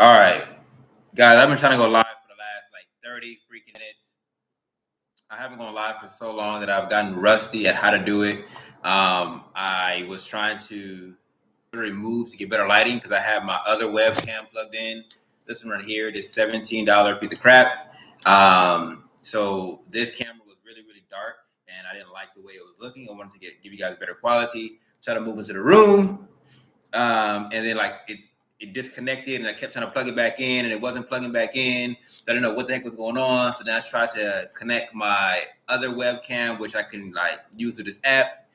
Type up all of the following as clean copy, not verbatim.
All right, guys, I've been trying to go live for the last like 30 freaking minutes. I haven't gone live for so long that I've gotten rusty at how to do it. I was trying to remove to get better lighting because I have my other webcam plugged in. This one right here, this $17 piece of crap. So this camera was really, really dark, and I didn't like the way it was looking. I wanted to give you guys better quality. Try to move into the room, and then like it disconnected, and I kept trying to plug it back in, and it wasn't plugging back in. I didn't know what the heck was going on. So then I tried to connect my other webcam, which I can like use with this app.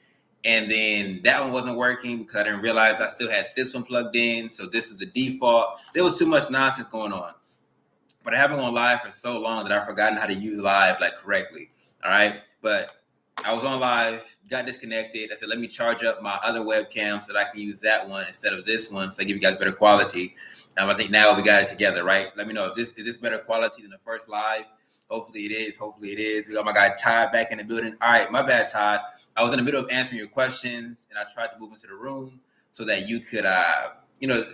And then that one wasn't working because I didn't realize I still had this one plugged in. So this is the default. There was too much nonsense going on. But I haven't gone live for so long that I've forgotten how to use live like correctly. All right. But I was on live, got disconnected. I said, let me charge up my other webcam so that I can use that one instead of this one, so I give you guys better quality. I think now we got it together, right? Let me know if this is better quality than the first live. Hopefully it is. Hopefully it is. We got my guy Todd back in the building. All right, my bad, Todd. I was in the middle of answering your questions, and I tried to move into the room so that you could,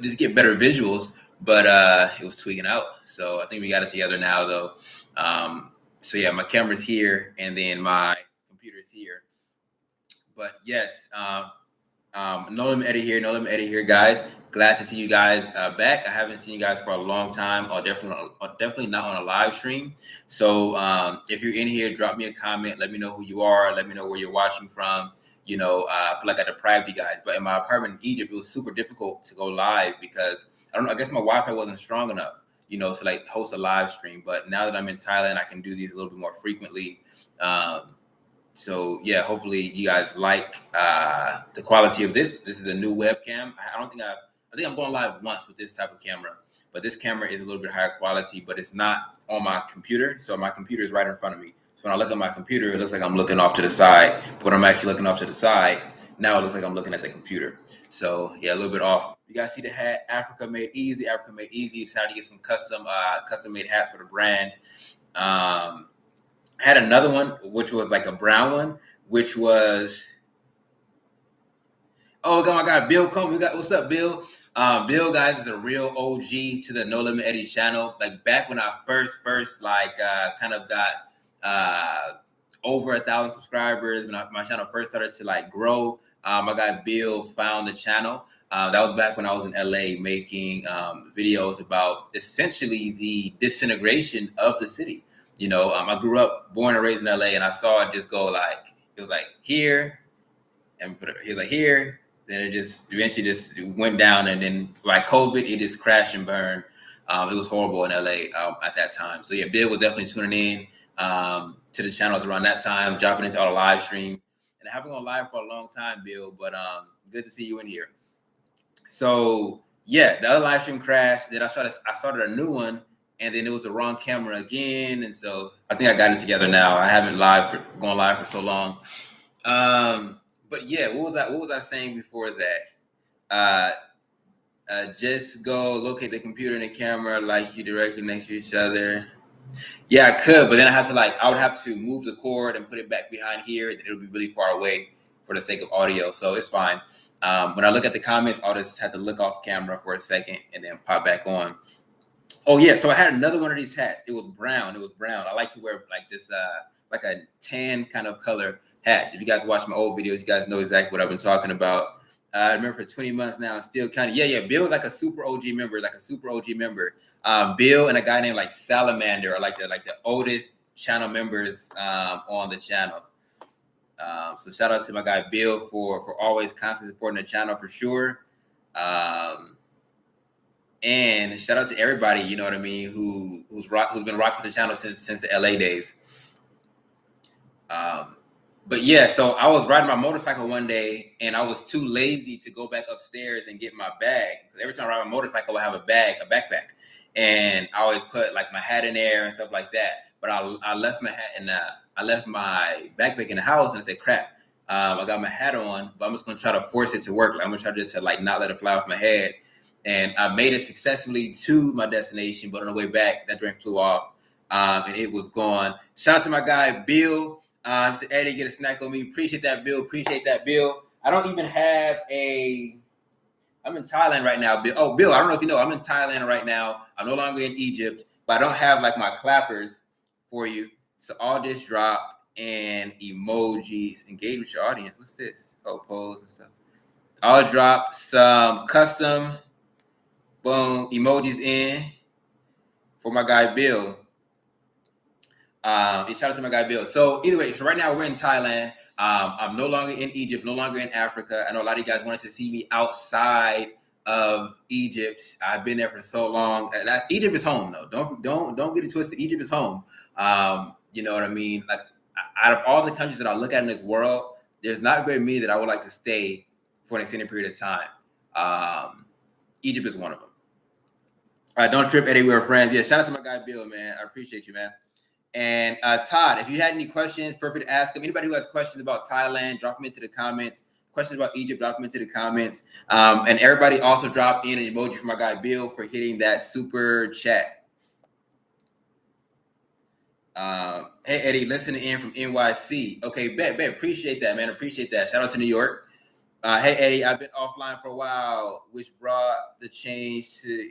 just get better visuals. But it was tweaking out. So I think we got it together now, though. So yeah, my camera's here, and then my computer's here. But yes, no limit Eddie here, guys. Glad to see you guys back. I haven't seen you guys for a long time, or definitely not on a live stream. So if you're in here, drop me a comment. Let me know who you are. Let me know where you're watching from. I feel like I deprived you guys. But in my apartment in Egypt, it was super difficult to go live because I guess my Wi-Fi wasn't strong enough, to like host a live stream. But now that I'm in Thailand, I can do these a little bit more frequently. So yeah, hopefully you guys like the quality of this. This is a new webcam. I think I'm going live once with this type of camera, but this camera is a little bit higher quality, but it's not on my computer. So my computer is right in front of me. So when I look at my computer, it looks like I'm looking off to the side. But when I'm actually looking off to the side, now it looks like I'm looking at the computer. So yeah, a little bit off. You guys see the hat, Africa Made Easy. Africa Made Easy. Decided to get some custom made hats for the brand. Had another one, which was like a brown one, which was, we got my guy Bill Combs. What's up, Bill? Bill, guys, is a real OG to the No Limit Eddie channel. Like back when I first kind of got over 1,000 subscribers, when my channel first started to like grow, my guy Bill found the channel. That was back when I was in LA making videos about essentially the disintegration of the city. I grew up, born and raised in LA, and I saw it just go like, it was like here, and he was like here, then it just eventually just went down, and then like COVID, it just crashed and burned. It was horrible in LA at that time. So yeah, Bill was definitely tuning in to the channels around that time, dropping into all the live streams, and I haven't gone live for a long time, Bill, but good to see you in here. So yeah, the other live stream crashed. Then I started a new one. And then it was the wrong camera again. And so I think I got it together now. I haven't gone live for so long. But yeah, what was I saying before that? Just go locate the computer and the camera like you directly next to each other. Yeah, I could, but then I would have to move the cord and put it back behind here. It would be really far away for the sake of audio. So it's fine. When I look at the comments, I'll just have to look off camera for a second and then pop back on. Oh yeah, so I had another one of these hats. It was brown. I like to wear like this, like a tan kind of color hats. If you guys watch my old videos, you guys know exactly what I've been talking about. I remember for 20 months now, I'm still kind of Bill's like a super OG member, Bill and a guy named like Salamander are like the oldest channel members on the channel. So shout out to my guy Bill for always constantly supporting the channel for sure. And shout out to everybody, you know what I mean, who's been rocking the channel since the LA days. But yeah, so I was riding my motorcycle one day, and I was too lazy to go back upstairs and get my bag. Every time I ride my motorcycle, I have a backpack, and I always put like my hat in there and stuff like that. But I left my hat and I left my backpack in the house, and I said, crap. I got my hat on, but I'm just gonna try to force it to work. Like, I'm gonna try to just like not let it fly off my head. And I made it successfully to my destination, but on the way back, that drink flew off, and it was gone. Shout out to my guy, Bill. He said, Eddie, get a snack on me. Appreciate that, Bill. I don't even have a I'm in Thailand right now, Bill. Oh, Bill, I don't know if you know, I'm in Thailand right now. I'm no longer in Egypt, but I don't have like my clappers for you. So all this drop and emojis. Engage with your audience. What's this? Oh, polls and stuff. I'll drop some custom boom emojis in for my guy Bill. Shout out to my guy Bill. So either way, so right now we're in Thailand. I'm no longer in Egypt, no longer in Africa. I know a lot of you guys wanted to see me outside of Egypt. I've been there for so long. Egypt is home, though. Don't get it twisted. Egypt is home. You know what I mean? Like out of all the countries that I look at in this world, there's not very many that I would like to stay for an extended period of time. Egypt is one of them. Don't trip, Eddie. We're friends. Yeah, shout out to my guy Bill, man. I appreciate you, man. And Todd, if you had any questions, feel free to ask them. Anybody who has questions about Thailand, drop them into the comments. Questions about Egypt, drop them into the comments. And everybody also drop in an emoji for my guy Bill for hitting that super chat. Hey, Eddie, listening in from NYC. Okay, bet. Appreciate that, man. Appreciate that. Shout out to New York. Hey, Eddie, I've been offline for a while, which brought the change to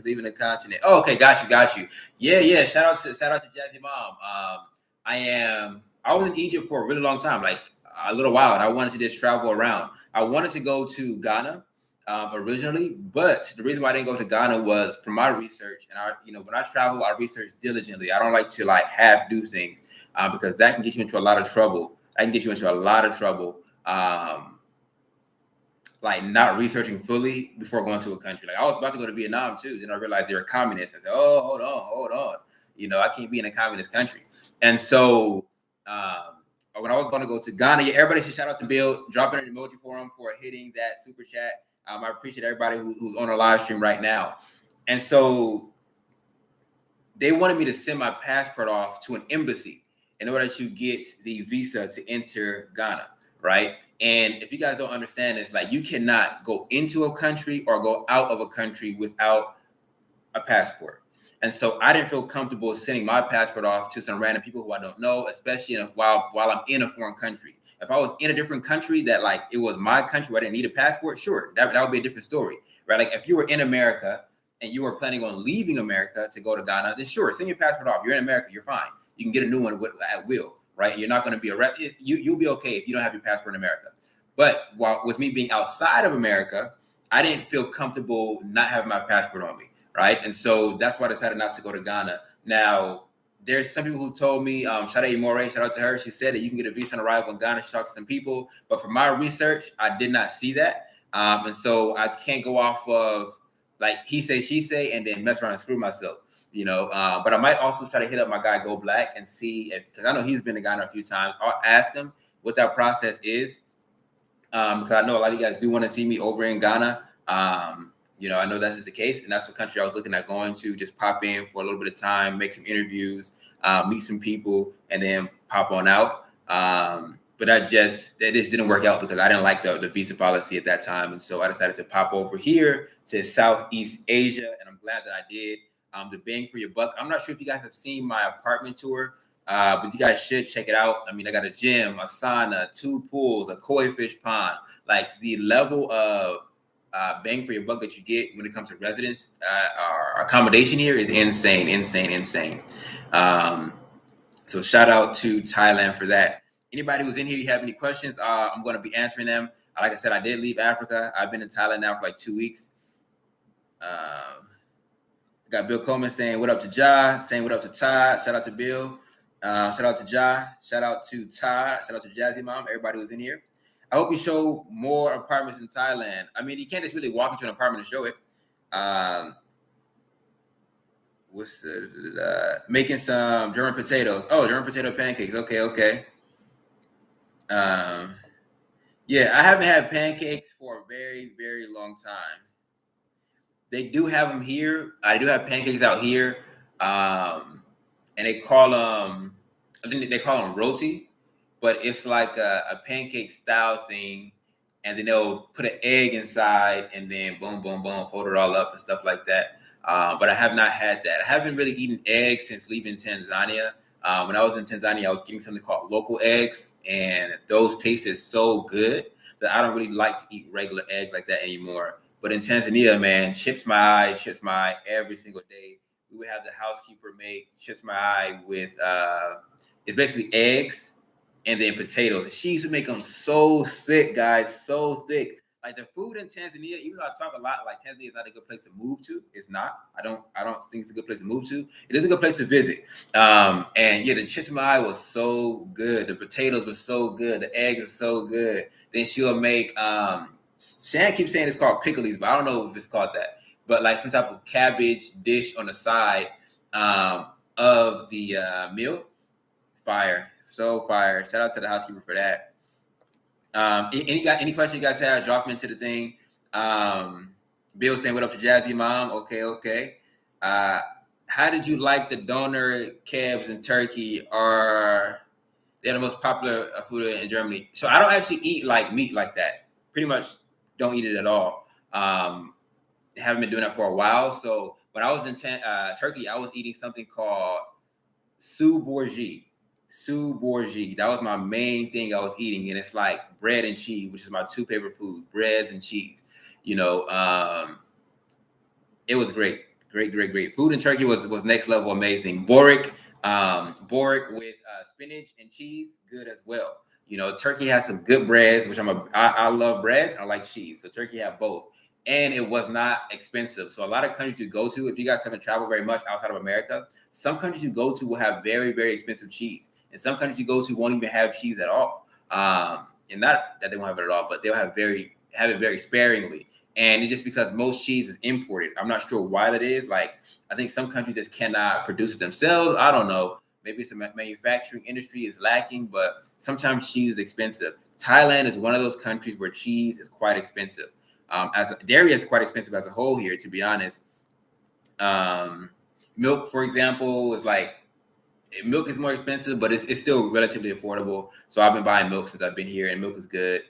leaving the continent. Oh, okay, got you. Yeah. Shout out to Jazzy Mom. I was in Egypt for a really long time, like a little while, and I wanted to just travel around. I wanted to go to Ghana originally, but the reason why I didn't go to Ghana was from my research. And when I travel, I research diligently. I don't like to like half do things because that can get you into a lot of trouble. Like not researching fully before going to a country. Like I was about to go to Vietnam too. Then I realized they were communists. I said, oh, hold on. I can't be in a communist country. And so when I was going to go to Ghana, everybody should shout out to Bill, dropping an emoji for him for hitting that super chat. I appreciate everybody who's on a live stream right now. And so they wanted me to send my passport off to an embassy in order to get the visa to enter Ghana, right? And if you guys don't understand this, like you cannot go into a country or go out of a country without a passport. And so I didn't feel comfortable sending my passport off to some random people who I don't know, especially while I'm in a foreign country. If I was in a different country that like it was my country where I didn't need a passport, sure, that would be a different story, right? Like if you were in America and you were planning on leaving America to go to Ghana, then sure, send your passport off. You're in America, you're fine. You can get a new one at will, right? You're not going to be arrested. You'll be okay if you don't have your passport in America. But with me being outside of America, I didn't feel comfortable not having my passport on me, right? And so that's why I decided not to go to Ghana. Now, there's some people who told me, Sade More, shout out to her. She said that you can get a visa on arrival in Ghana. She talked to some people. But for my research, I did not see that. And so I can't go off of like he say, she say, and then mess around and screw myself. But I might also try to hit up my guy Go Black and see because I know he's been to Ghana a few times. I'll ask him what that process is. Because I know a lot of you guys do want to see me over in Ghana. I know that's just the case. And that's the country I was looking at going to, just pop in for a little bit of time, make some interviews, meet some people, and then pop on out. But that just didn't work out because I didn't like the visa policy at that time. And so I decided to pop over here to Southeast Asia. And I'm glad that I did. The bang for your buck. I'm not sure if you guys have seen my apartment tour. But you guys should check it out. I mean, I got a gym, a sauna, 2 pools, a koi fish pond. Like the level of bang for your buck that you get when it comes to residence or accommodation here is insane. So shout out to Thailand for that. Anybody who's in here, you have any questions? I'm going to be answering them. Like I said, I did leave Africa. I've been in Thailand now for like 2 weeks. Got Bill Coleman saying what up to Ja, saying what up to Todd. Shout out to Bill. Shout out to Ja. Shout out to Todd. Shout out to Jazzy Mom. Everybody who's in here. I hope you show more apartments in Thailand. I mean, you can't just really walk into an apartment and show it. Making some German potatoes. Oh, German potato pancakes. Okay. Yeah, I haven't had pancakes for a very, very long time. They do have them here. I do have pancakes out here. And they call them, I think they call them roti, but it's like a pancake style thing. And then they'll put an egg inside and then boom, fold it all up and stuff like that. But I have not had that. I haven't really eaten eggs since leaving Tanzania. When I was in Tanzania, I was getting something called local eggs, and those tasted so good that I don't really like to eat regular eggs like that anymore. But in Tanzania, man, chips my eye every single day. We would have the housekeeper make chips my eye with it's basically eggs and then potatoes. She used to make them so thick, guys, so thick. Like the food in Tanzania, even though I talk a lot, like Tanzania is not a good place to move to. It's not. I don't think it's a good place to move to. It is a good place to visit. And yeah, the chismai was so good. The potatoes were so good. The eggs were so good. Then she'll make Shan keeps saying it's called pickles, but I don't know if it's called that. But like some type of cabbage dish on the side of the meal. Fire. So fire. Shout out to the housekeeper for that. Any question you guys have, drop them into the thing. Bill saying, what up to Jazzy Mom? Okay. How did you like the doner kebabs in Turkey? They're the most popular food in Germany. So I don't actually eat like meat like that. Pretty much don't eat it at all. Haven't been doing that for a while. So when I was in Turkey, I was eating something called su borji. That was my main thing I was eating, and it's like bread and cheese, which is my two favorite foods, breads and cheese. You know, it was great. Food in Turkey was next level amazing. Börek with spinach and cheese, good as well. You know, Turkey has some good breads, which I love bread. I like cheese, so Turkey had both, and it was not expensive. So a lot of countries you go to, if you guys haven't traveled very much outside of America, some countries you go to will have very, very expensive cheese. And some countries you go to won't even have cheese at all. And not that they won't have it at all, but they'll have it very sparingly. And it's just because most cheese is imported. I'm not sure why that is. Like, I think some countries just cannot produce it themselves. I don't know. Maybe it's a manufacturing industry is lacking, but sometimes cheese is expensive. Thailand is one of those countries where cheese is quite expensive. Dairy is quite expensive as a whole here, to be honest. Milk, for example, is like, milk is more expensive, but it's still relatively affordable. So I've been buying milk since I've been here, and milk is good.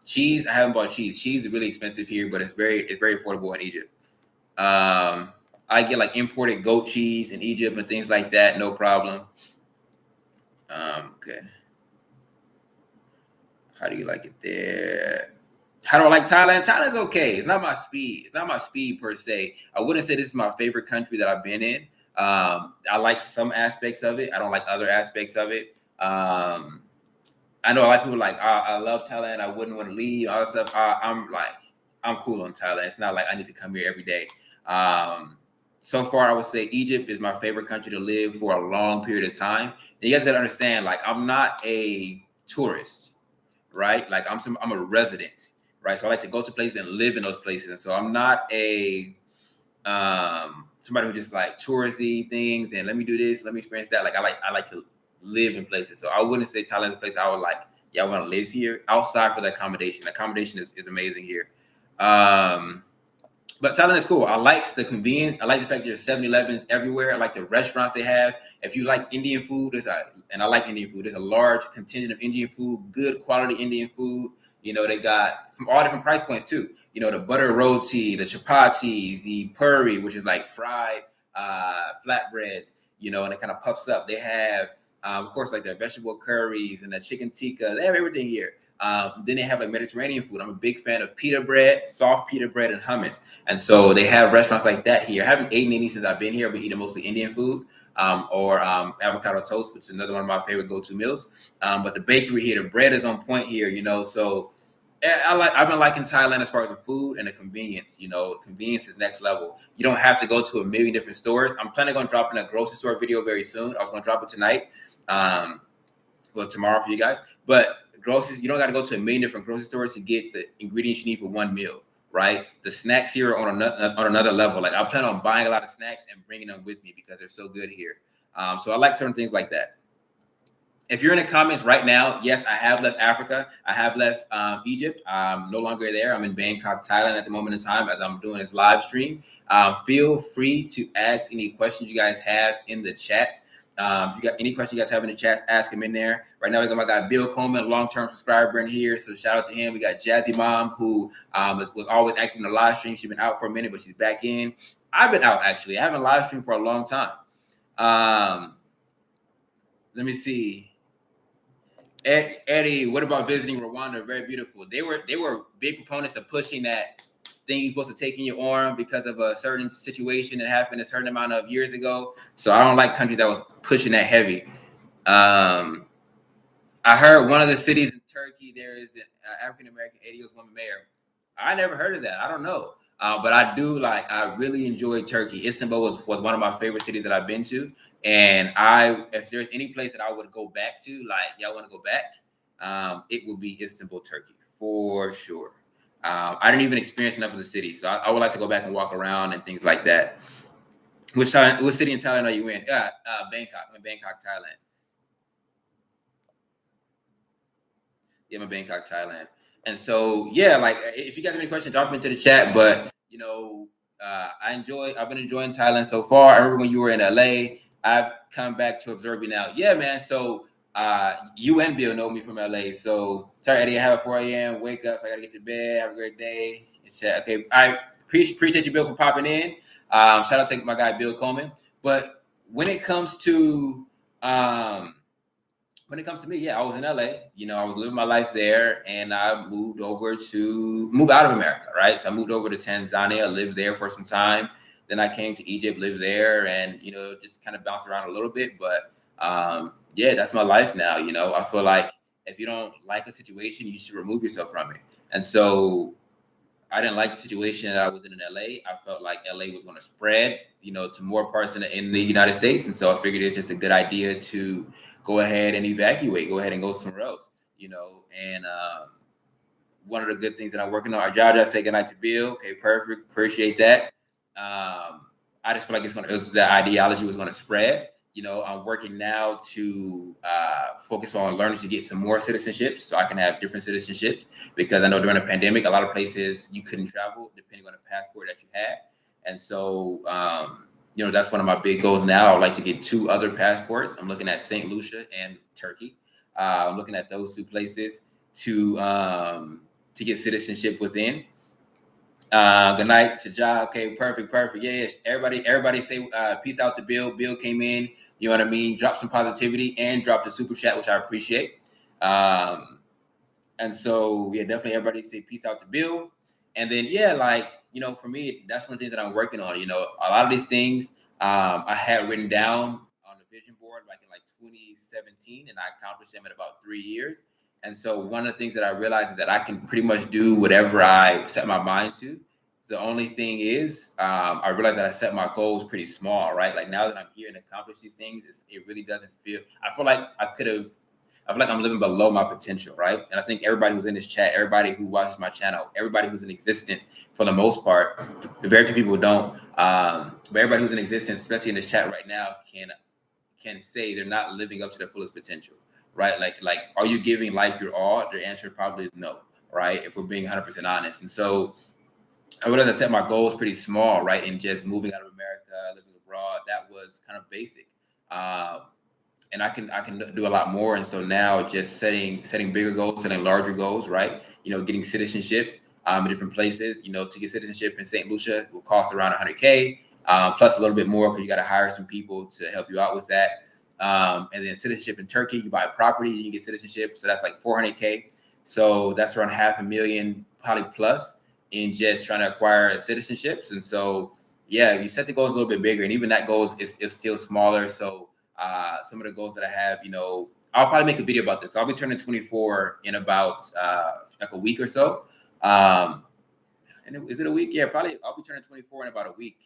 Cheese, I haven't bought cheese. Cheese is really expensive here, but it's very affordable in Egypt. I get like imported goat cheese in Egypt and things like that, no problem. Okay. How do you like it there? How do I like Thailand? Thailand's okay. It's not my speed. It's not my speed per se. I wouldn't say this is my favorite country that I've been in. I like some aspects of it. I don't like other aspects of it. I know a lot of people like, I love Thailand. I wouldn't want to leave. All that stuff. I'm cool on Thailand. It's not like I need to come here every day. So far, I would say Egypt is my favorite country to live for a long period of time. And you guys gotta understand, like, I'm not a tourist, right? Like, I'm a resident, right? So I like to go to places and live in those places. And so I'm not a somebody who just like touristy things and let me do this, let me experience that. Like I like to live in places. So I wouldn't say Thailand's a place I would like, I want to live here outside for the accommodation. Accommodation is amazing here. But Thailand is cool. I like the convenience. I like the fact there's 7-Elevens everywhere. I like the restaurants they have. If you like Indian food, and I like Indian food, there's a large contingent of Indian food, good quality Indian food. You know, they got from all different price points too. You know, the butter roti, the chapati, the puri, which is like fried flatbreads, you know, and it kind of puffs up. They have, of course, like their vegetable curries and the chicken tikka. They have everything here. Then they have like Mediterranean food. I'm a big fan of pita bread, soft pita bread, and hummus. And so they have restaurants like that here. I haven't eaten any since I've been here. I've been eating mostly Indian food or avocado toast, which is another one of my favorite go-to meals. But the bakery here, the bread is on point here, you know. So I've been liking Thailand as far as the food and the convenience. You know, convenience is next level. You don't have to go to a million different stores. I'm planning on dropping a grocery store video very soon. I was going to drop it tonight. Well, tomorrow for you guys. But groceries, you don't got to go to a million different grocery stores to get the ingredients you need for one meal, right? The snacks here are on another level. Like I plan on buying a lot of snacks and bringing them with me because they're so good here. So I like certain things like that. If you're in the comments right now, yes, I have left Africa. I have left Egypt. I'm no longer there. I'm in Bangkok, Thailand at the moment in time as I'm doing this live stream. Feel free to ask any questions you guys have in the chat. If you got any questions you guys have in the chat, ask them in there. Right now, we got my guy Bill Coleman, long-term subscriber in here. So shout out to him. We got Jazzy Mom, who was always active in the live stream. She's been out for a minute, but she's back in. I've been out, actually. I haven't live streamed for a long time. Let me see. Eddie, what about visiting Rwanda? Very beautiful. They were big proponents of pushing that thing you're supposed to take in your arm because of a certain situation that happened a certain amount of years ago. So I don't like countries that was pushing that heavy. I heard one of the cities in Turkey, there is an African American 80s woman mayor. I never heard of that. I don't know. But I do like, I really enjoyed Turkey. Istanbul was one of my favorite cities that I've been to. And if there's any place that I would go back to, like, y'all want to go back, it would be Istanbul, Turkey, for sure. I didn't even experience enough of the city. So I would like to go back and walk around and things like that. What city in Thailand are you in? Bangkok. I'm in Bangkok, Thailand. Yeah, I'm in Bangkok, Thailand. And so, yeah, like if you guys have any questions, drop them into the chat. But I've been enjoying Thailand so far. I remember when you were in LA. I've come back to observe you now. Yeah, man. So you and Bill know me from LA. So sorry, Eddie, I have a 4 a.m. wake up, so I gotta get to bed. Have a great day. And chat. Okay, I appreciate you, Bill, for popping in. Shout out to my guy Bill Coleman. But when it comes to me, yeah, I was in LA. I was living my life there, and I moved out of America, right? So I moved over to Tanzania, lived there for some time. Then I came to Egypt, lived there, and just kind of bounced around a little bit. But yeah, that's my life now. I feel like if you don't like a situation, you should remove yourself from it. And so I didn't like the situation that I was in LA. I felt like LA was going to spread, to more parts in the United States. And so I figured it's just a good idea to go ahead and evacuate, go ahead and go somewhere else, and one of the good things that I'm working on, our job, I say goodnight to Bill. Okay, perfect. Appreciate that. I just feel like the ideology was going to spread. I'm working now to focus on learning to get some more citizenships so I can have different citizenships, because I know during the pandemic, a lot of places you couldn't travel depending on the passport that you had. And so, that's one of my big goals now. I would like to get 2 other passports. I'm looking at St. Lucia and Turkey. I'm looking at those 2 places to get citizenship within. Good night to Ja. Okay, perfect. Yeah. Everybody say peace out to Bill. Bill came in, you know what I mean? Drop some positivity and drop the super chat, which I appreciate. And so, yeah, definitely everybody say peace out to Bill. And then, yeah, for me, that's one of the things that I'm working on. A lot of these things I had written down on the vision board back in 2017, and I accomplished them in about 3 years. And so one of the things that I realized is that I can pretty much do whatever I set my mind to. The only thing is, I realized that I set my goals pretty small, right? Like now that I'm here and accomplish these things, it really doesn't feel, I feel like I'm living below my potential, right? And I think everybody who's in this chat, everybody who watches my channel, everybody who's in existence, for the most part, very few people don't, but everybody who's in existence, especially in this chat right now, can say they're not living up to their fullest potential, right? Like, are you giving life your all? The answer probably is no, right? If we're being 100% honest. And so I realized I set my goals pretty small, right? And just moving out of America, living abroad, that was kind of basic. And I can do a lot more. And so now just setting bigger goals, setting larger goals, right? Getting citizenship in different places. To get citizenship in St. Lucia will cost around $100K, plus a little bit more because you got to hire some people to help you out with that. And then citizenship in Turkey, you buy property, you get citizenship, so that's like $400K. So that's around $500,000 probably plus in just trying to acquire citizenships. And so, yeah, you set the goals a little bit bigger, and even that goal is still smaller. So some of the goals that I have, I'll probably make a video about this. I'll be turning 24 in about like a week or so. And is it a week? Yeah, probably I'll be turning 24 in about a week.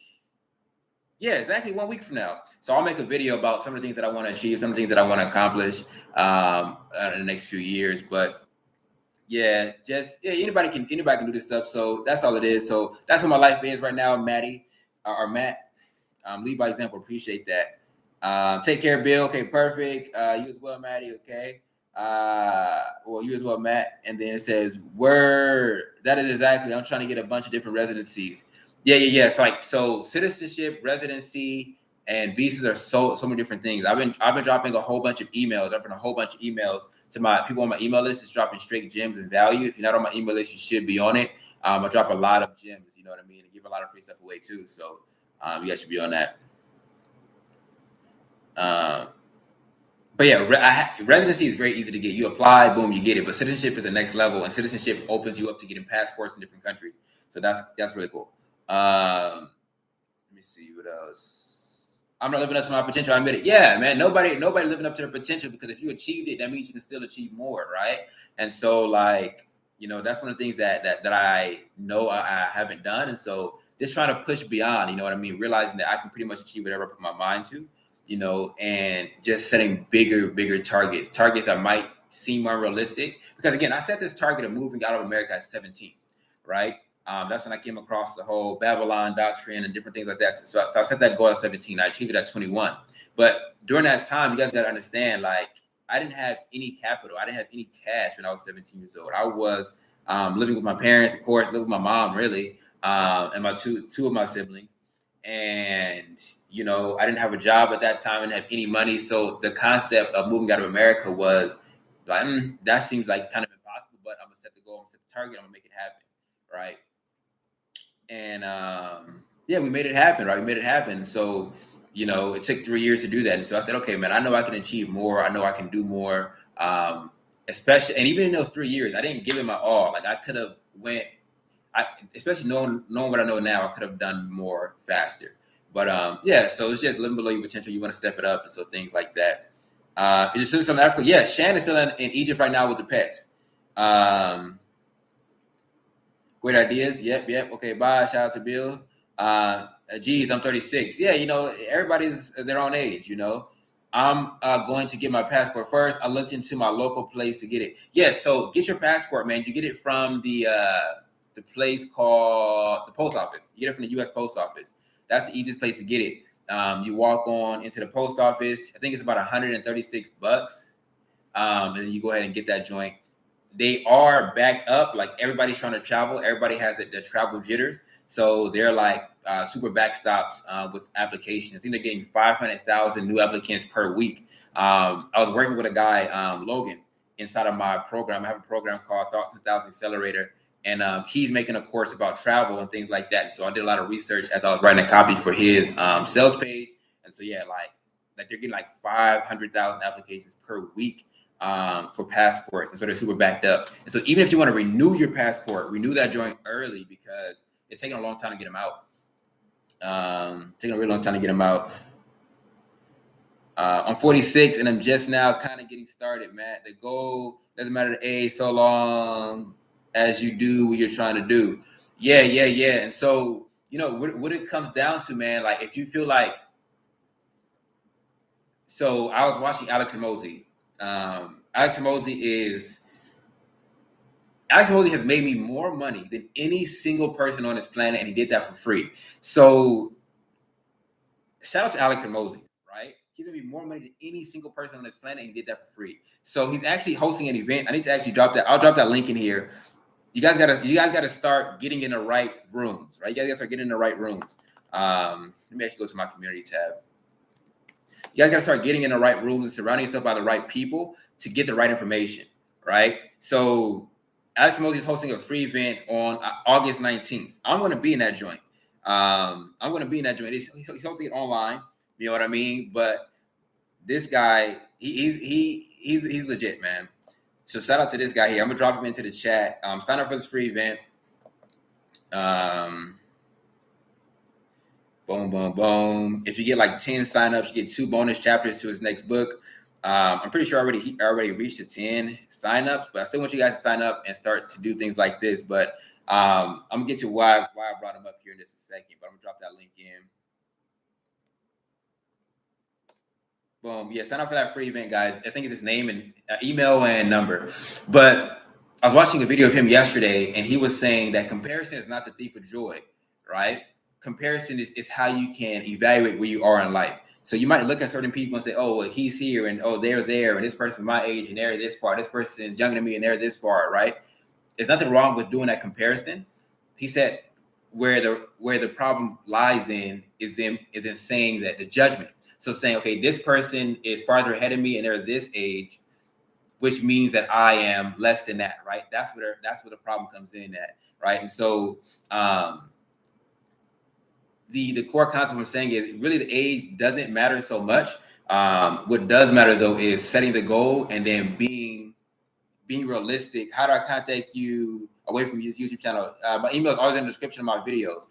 Yeah, exactly 1 week from now. So I'll make a video about some of the things that I want to achieve, some of the things that I want to accomplish in the next few years. But yeah, anybody can do this stuff. So that's all it is. So that's what my life is right now, Maddie or Matt. Lead by example. Appreciate that. Take care, Bill. Okay, perfect. You as well, Maddie. Okay. Well, you as well, Matt. And then it says, word. That is exactly. I'm trying to get a bunch of different residencies. Yeah. So citizenship, residency, and visas are so many different things. I've been dropping a whole bunch of emails. I've been a whole bunch of emails to my people on my email list. It's dropping straight gems and value. If you're not on my email list, you should be on it. I drop a lot of gems, you know what I mean, and give a lot of free stuff away too. So you guys should be on that. But yeah, residency is very easy to get. You apply, boom, you get it. But citizenship is the next level, and citizenship opens you up to getting passports in different countries. So that's really cool. Let me see what else. I'm not living up to my potential. I admit it. Yeah, man. Nobody living up to their potential, because if you achieved it, that means you can still achieve more, right? And so, like, that's one of the things that I know I haven't done. And so, just trying to push beyond. You know what I mean? Realizing that I can pretty much achieve whatever I put my mind to. And just setting bigger targets that might seem unrealistic. Because again, I set this target of moving out of America at 17, right? That's when I came across the whole Babylon doctrine and different things like that. So I set that goal at 17. I achieved it at 21. But during that time, you guys got to understand, like, I didn't have any capital. I didn't have any cash when I was 17 years old. I was living with my parents, of course, living with my mom, really, and my two of my siblings. And I didn't have a job at that time. I didn't have any money. So the concept of moving out of America was like, that seems like kind of impossible, but I'm going to set the goal, I'm going to set the target, I'm going to make it happen, right? And yeah, we made it happen, right? We made it happen. So, it took 3 years to do that. And so I said, okay, man, I know I can achieve more. I know I can do more. Especially, and even in those 3 years, I didn't give it my all. Like, I could have especially knowing what I know now, I could have done more faster. But yeah, so it's just living below your potential. You want to step it up, and so things like that. Is your sister in Africa? Yeah, Shan is still in Egypt right now with the pets. Great ideas. Yep. Okay, bye. Shout out to Bill. Geez, I'm 36. Yeah, everybody's their own age. I'm going to get my passport first. I looked into my local place to get it. Yeah, so get your passport, man. You get it from the place called the post office. You get it from the U.S. Post Office. That's the easiest place to get it. You walk on into the post office. I think it's about $136. And then you go ahead and get that joint. They are backed up. Like, everybody's trying to travel. Everybody has the travel jitters. So they're like super backstopped with applications. I think they're getting 500,000 new applicants per week. I was working with a guy, Logan, inside of my program. I have a program called Thoughts and Thousands Accelerator. And he's making a course about travel and things like that. So I did a lot of research as I was writing a copy for his sales page. And so, yeah, like they're getting like 500,000 applications per week for passports. And so they're super backed up. And so even if you want to renew your passport, renew that joint early, because it's taking a long time to get them out. Taking a really long time to get them out. I'm 46 and I'm just now kind of getting started, Matt. The goal doesn't matter the age, so long as you do what you're trying to do. Yeah. And so, what it comes down to, man, like, if you feel like, so I was watching Alex Hormozi. Alex Hormozi has made me more money than any single person on this planet, and he did that for free. So shout out to Alex Hormozi, right? He's gonna be more money than any single person on this planet, and he did that for free. So he's actually hosting an event. I need to actually drop that. I'll drop that link in here. You guys gotta start getting in the right rooms, right? You guys gotta start getting in the right rooms. Let me actually go to my community tab. You guys gotta start getting in the right rooms and surrounding yourself by the right people to get the right information, right? So Alex Hormozi is hosting a free event on August 19th. I'm gonna be in that joint. He's hosting it online. You know what I mean? But this guy, he's legit, man. So shout out to this guy here. I'm gonna drop him into the chat. Sign up for this free event. Boom. If you get like 10 signups, you get 2 bonus chapters to his next book. I'm pretty sure he already reached the 10 signups, but I still want you guys to sign up and start to do things like this. But I'm gonna get to why I brought him up here in just a second, but I'm gonna drop that link in. Boom. Yeah, sign up for that free event, guys. I think it's his name and email and number. But I was watching a video of him yesterday, and he was saying that comparison is not the thief of joy, right? Comparison is how you can evaluate where you are in life. So you might look at certain people and say, oh, well, he's here, and oh, they're there, and this person's my age, and they're this far. This person's younger than me, and they're this far, right? There's nothing wrong with doing that comparison. He said where the problem lies is in saying that the judgment. So saying, okay, this person is farther ahead of me and they're this age, which means that I am less than that, right? That's where the problem comes in at, right? And so the core concept I'm saying is really the age doesn't matter so much. What does matter though is setting the goal and then being realistic. How do I contact you away from this YouTube channel? My email is always in the description of my videos.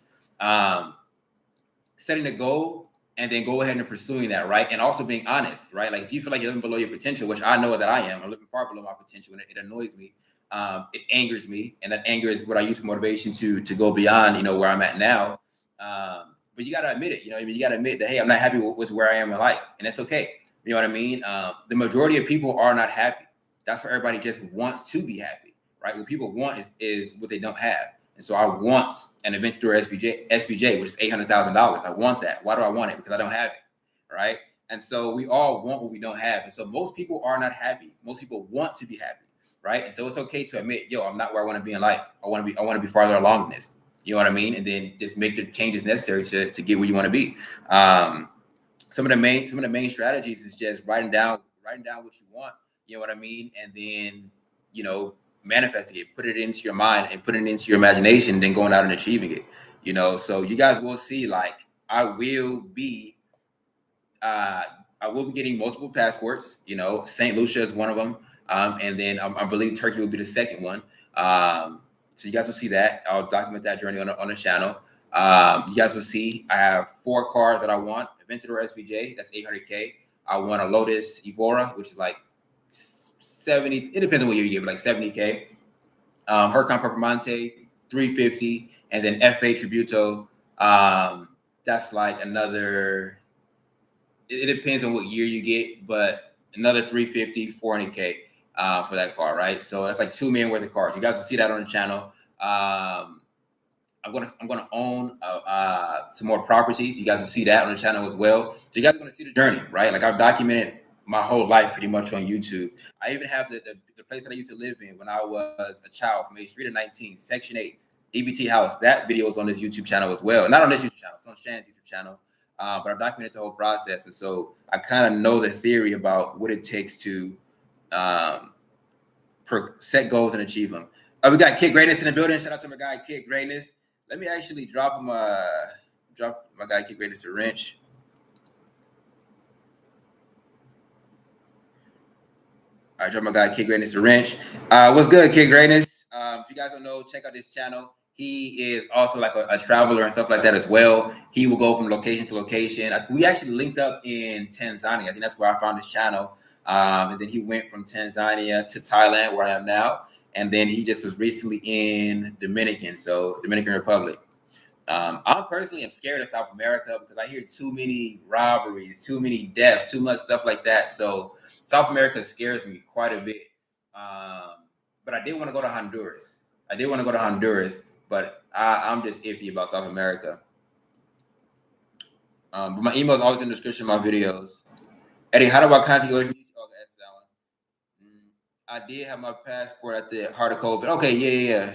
Setting the goal and then go ahead and pursuing that, right? And also being honest, right? Like if you feel like you're living below your potential, which I know that I am, I'm living far below my potential, and it annoys me. It angers me, and that anger is what I use for motivation to go beyond, where I'm at now. But you got to admit it, I mean, you got to admit that, hey, I'm not happy with where I am in life, and that's okay. You know what I mean? The majority of people are not happy. That's where everybody just wants to be happy, right? What people want is what they don't have. And so I want an Aventador SVJ, which is $800,000. I want that. Why do I want it? Because I don't have it, right? And so we all want what we don't have. And so most people are not happy. Most people want to be happy, right? And so it's okay to admit, I'm not where I want to be in life. I want to be farther along in this. You know what I mean? And then just make the changes necessary to get where you want to be. Some of the main strategies is just writing down what you want. You know what I mean? And then, manifesting it, put it into your mind and put it into your imagination, and then going out and achieving it. So you guys will see, like, I will be getting multiple passports. St. Lucia is one of them. And then I believe Turkey will be the second one. So you guys will see that. I'll document that journey on the channel. You guys will see I have 4 cars that I want. Aventador SVJ, that's $800K. I want a Lotus Evora, which is like 70. It depends on what year you give, like $70K. Huracan Performante, $350, and then FA Tributo. That's like another. It depends on what year you get, but another $350, $400K for that car, right? So that's like $2 million worth of cars. You guys will see that on the channel. I'm gonna own some more properties. You guys will see that on the channel as well. So you guys are gonna see the journey, right? Like I've documented my whole life pretty much on YouTube. I even have the place that I used to live in when I was a child, from age 3 to 19, Section 8, EBT house. That video is on this YouTube channel as well. Not on this YouTube channel, it's on Shan's YouTube channel. But I've documented the whole process. And so I kind of know the theory about what it takes to set goals and achieve them. We got Kid Greatness in the building. Shout out to my guy, Kid Greatness. Let me actually drop my guy, Kid Greatness, a wrench. All right, drop my guy, Kid Greatness, a wrench. What's good, Kid Greatness? If you guys don't know, check out this channel. He is also like a traveler and stuff like that as well. He will go from location to location. We actually linked up in Tanzania. I think that's where I found his channel. And then he went from Tanzania to Thailand, where I am now. And then he just was recently in Dominican Republic. I personally am scared of South America because I hear too many robberies, too many deaths, too much stuff like that. So South America scares me quite a bit. But I did want to go to Honduras. But I'm just iffy about South America. But my email is always in the description of my videos. Eddie, how do I contact you? I did have my passport at the heart of COVID. Okay, yeah.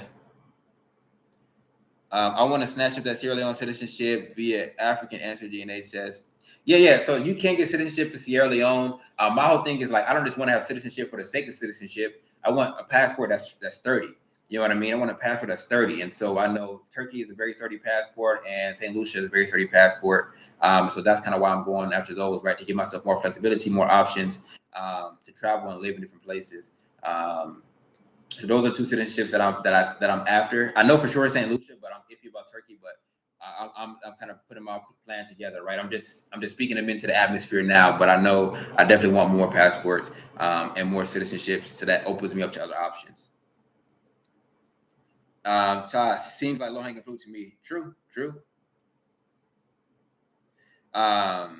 I want to snatch up that Sierra Leone citizenship via African answer DNA test. Yeah. So you can't get citizenship in Sierra Leone. My whole thing is like, I don't just want to have citizenship for the sake of citizenship. I want a passport that's 30. You know what I mean? I want a passport that's 30. And so I know Turkey is a very sturdy passport, and St. Lucia is a very sturdy passport. So that's kind of why I'm going after those, right? To give myself more flexibility, more options to travel and live in different places. So those are 2 citizenships that I'm after. I know for sure St. Lucia, but I'm iffy about Turkey. But I'm kind of putting my plan together, right? I'm just speaking them into the atmosphere now. But I know I definitely want more passports and more citizenships, so that opens me up to other options. Seems like low-hanging fruit to me. True. But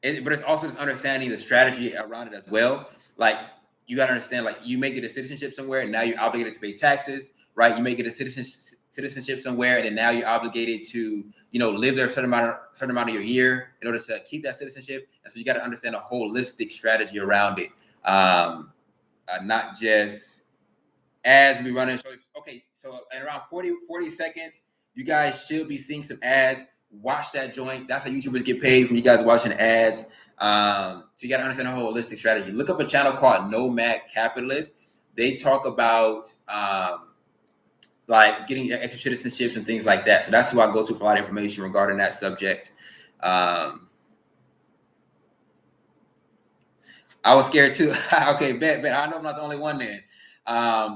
it's also just understanding the strategy around it as well. Like, you got to understand, like, you may get a citizenship somewhere, and now you're obligated to pay taxes, right? You may get a citizenship somewhere, and then now you're obligated to, live there a certain amount of your year in order to keep that citizenship. And so you got to understand a holistic strategy around it, not just as we run in. Okay, so in around 40 seconds, you guys should be seeing some ads. Watch that joint. That's how YouTubers get paid, from you guys watching ads. So you got to understand a holistic strategy. Look up a channel called Nomad Capitalist. They talk about like getting extra citizenships and things like that. So that's who I go to for a lot of information regarding that subject. I was scared too. Okay, bet. I know I'm not the only one then.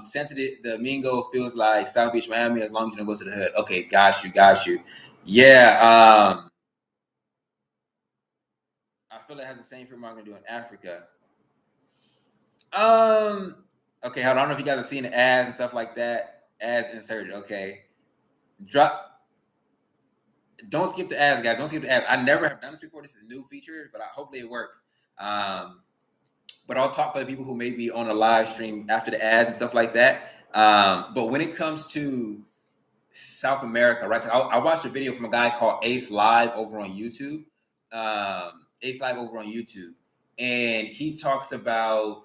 Santa Domingo feels like South Beach, Miami, as long as you don't go to the hood. Okay, got you. Yeah, I feel it has the same film I'm gonna do in Africa. Okay, hold on. I don't know if you guys have seen the ads and stuff like that. Ads inserted. Okay, drop. Don't skip the ads, guys. Don't skip the ads. I never have done this before. This is a new feature, but hopefully it works. But I'll talk for the people who may be on a live stream after the ads and stuff like that. But when it comes to South America, right? I watched a video from a guy called Ace Live over on YouTube. Ace Live over on YouTube, and he talks about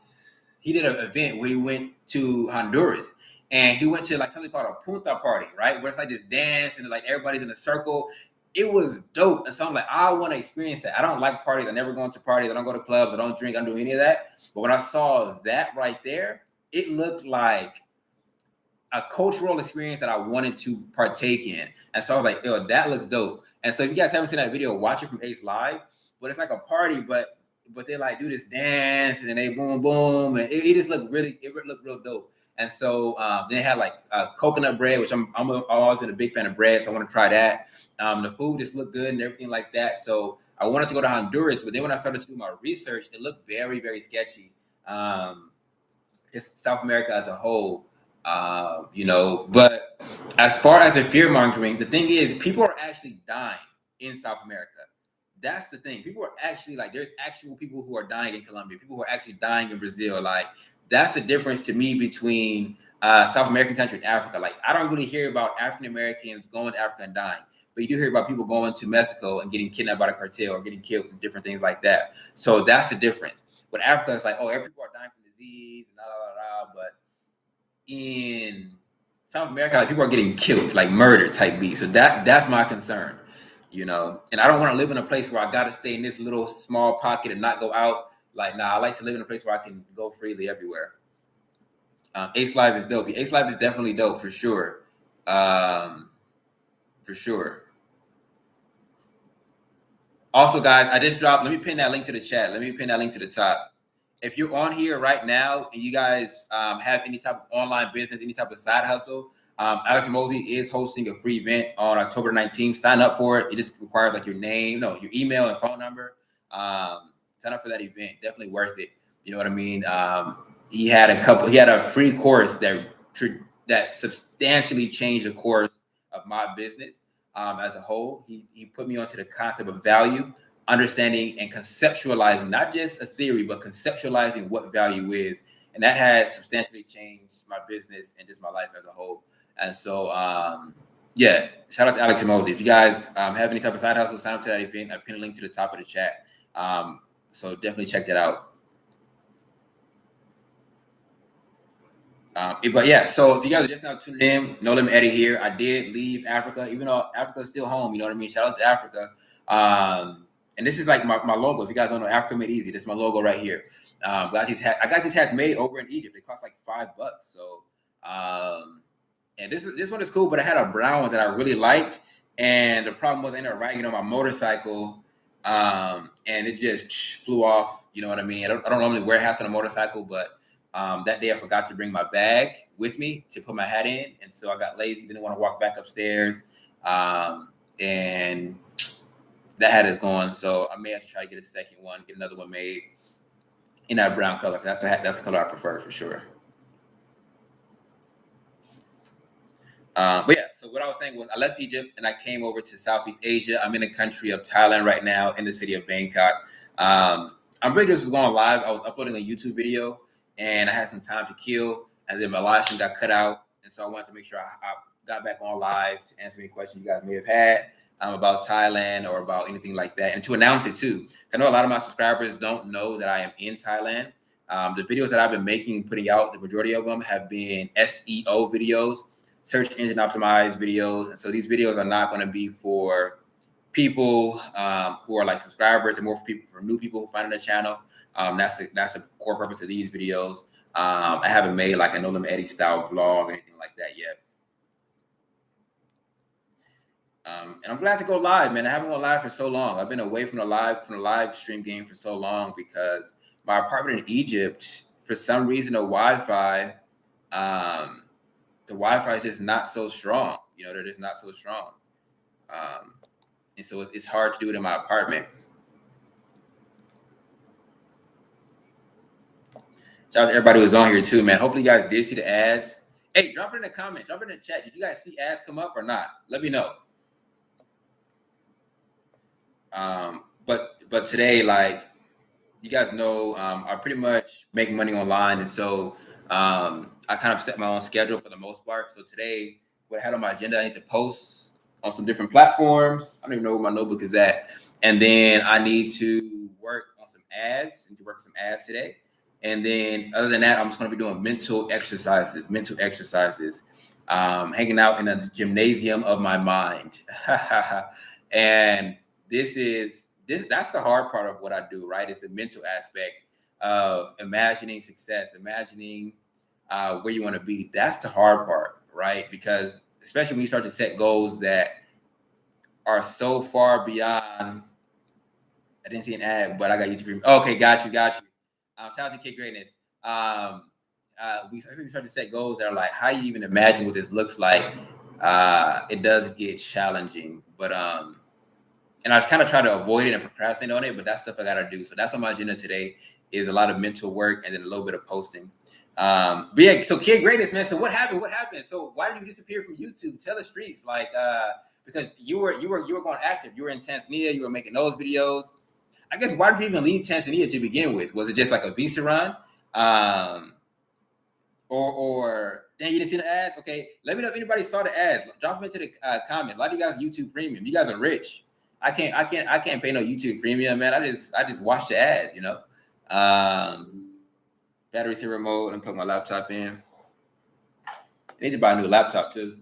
he did an event where he went to Honduras, and he went to like something called a punta party, right? Where it's like this dance and like everybody's in a circle. It was dope, and so I'm like, I want to experience that. I don't like parties. I never go into parties. I don't go to clubs. I don't drink. I don't do any of that. But when I saw that right there, it looked like a cultural experience that I wanted to partake in. And so I was like, yo, that looks dope. And so if you guys haven't seen that video, watch it from Ace Live. But it's like a party, but they like do this dance and then they boom boom, and it just looked real dope. And so they had like coconut bread, which I'm always been a big fan of bread, so I want to try that. The food just looked good and everything like that. So I wanted to go to Honduras, but then when I started to do my research, it looked very, very sketchy. It's South America as a whole. But as far as the fear mongering, the thing is, people are actually dying in South America. That's the thing. People are actually like, there's actual people who are dying in Colombia, people who are actually dying in Brazil. Like, that's the difference to me between South American country and Africa. Like, I don't really hear about African Americans going to Africa and dying, but you do hear about people going to Mexico and getting kidnapped by the cartel or getting killed and different things like that. So that's the difference. With Africa, it's like, oh, every people are dying from disease and but in South America, like, people are getting killed, like murder type beat. So that's my concern, And I don't want to live in a place where I gotta stay in this little small pocket and not go out. Like, I like to live in a place where I can go freely everywhere. Ace Live is dope. Ace Live is definitely dope for sure. For sure. Also, guys, I just dropped. Let me pin that link to the chat. Let me pin that link to the top. If you're on here right now and you guys have any type of online business, any type of side hustle, Alex Mosey is hosting a free event on October 19th. Sign up for it. It just requires like your name, your email and phone number. Sign up for that event. Definitely worth it. You know what I mean? He had a free course that substantially changed the course of my business as a whole. He put me onto the concept of value, understanding and conceptualizing, not just a theory, but conceptualizing what value is. And that has substantially changed my business and just my life as a whole. And so, shout out to Alex Mosey. If you guys have any type of side hustle, sign up to that event. I pinned a link to the top of the chat. So definitely check that out. But yeah, so if you guys are just now tuning in, No Limit Eddie here. I did leave Africa, even though Africa's still home. You know what I mean? Shout out to Africa. And this is like my logo. If you guys don't know, Africa Made Easy. This is my logo right here. I got these hats made over in Egypt. They cost like $5. So, and this one is cool, but I had a brown one that I really liked. And the problem was I ended up riding it on my motorcycle, and it just flew off. You know what I mean? I don't normally wear hats on a motorcycle, but that day I forgot to bring my bag with me to put my hat in. And so I got lazy, didn't want to walk back upstairs. And that hat is gone. So I may have to try to get a second one, get another one made in that brown color. That's the color I prefer for sure. But yeah, so what I was saying was I left Egypt and I came over to Southeast Asia. I'm in the country of Thailand right now, in the city of Bangkok. I'm pretty just going live. I was uploading a YouTube video and I had some time to kill, and then my live stream got cut out. And so I wanted to make sure I got back on live to answer any questions you guys may have had about Thailand or about anything like that, and to announce it too. I know a lot of my subscribers don't know that I am in Thailand. The videos that I've been making and putting out, the majority of them have been SEO videos, search engine optimized videos. And so these videos are not going to be for people who are like subscribers, and more for new people who find the channel. That's the core purpose of these videos. I haven't made like a No Limit Eddie style vlog or anything like that yet. And I'm glad to go live, man. I haven't gone live for so long. I've been away from the live stream game for so long because my apartment in Egypt, for some reason, the Wi-Fi is just not so strong. They're just not so strong. And so it's hard to do it in my apartment. Shout out to everybody who's on here too, man. Hopefully you guys did see the ads. Hey, drop it in the comments. Drop it in the chat. Did you guys see ads come up or not? Let me know. But today, like you guys know, I pretty much make money online, and so I kind of set my own schedule for the most part. So today, what I had on my agenda, I need to post on some different platforms. I don't even know where my notebook is at, and then I need to work on some ads. I need to work on some ads today. And then other than that, I'm just going to be doing mental exercises, hanging out in the gymnasium of my mind. And that's the hard part of what I do, right? It's the mental aspect of imagining success, imagining where you want to be. That's the hard part, right? Because especially when you start to set goals that are so far beyond. I didn't see an ad, but I got YouTube Premium. Okay, got you. Talented Kid Greatness. We start to set goals that are like, how you even imagine what this looks like? It does get challenging, but and I kind of try to avoid it and procrastinate on it, but that's stuff I gotta do. So that's on my agenda today, is a lot of mental work and then a little bit of posting. But yeah, so Kid Greatness, man. So what happened? So why did you disappear from YouTube? Tell the streets, like, because you were going active. You were in Tanzania. You were making those videos. I guess, why did you even leave Tanzania to begin with? Was it just like a visa run? Or dang, you didn't see the ads? Okay, let me know if anybody saw the ads. Drop them into the comments. A lot of you guys YouTube Premium. You guys are rich. I can't pay no YouTube Premium, man. I just watch the ads, Battery saver mode, and plug my laptop in. I need to buy a new laptop too.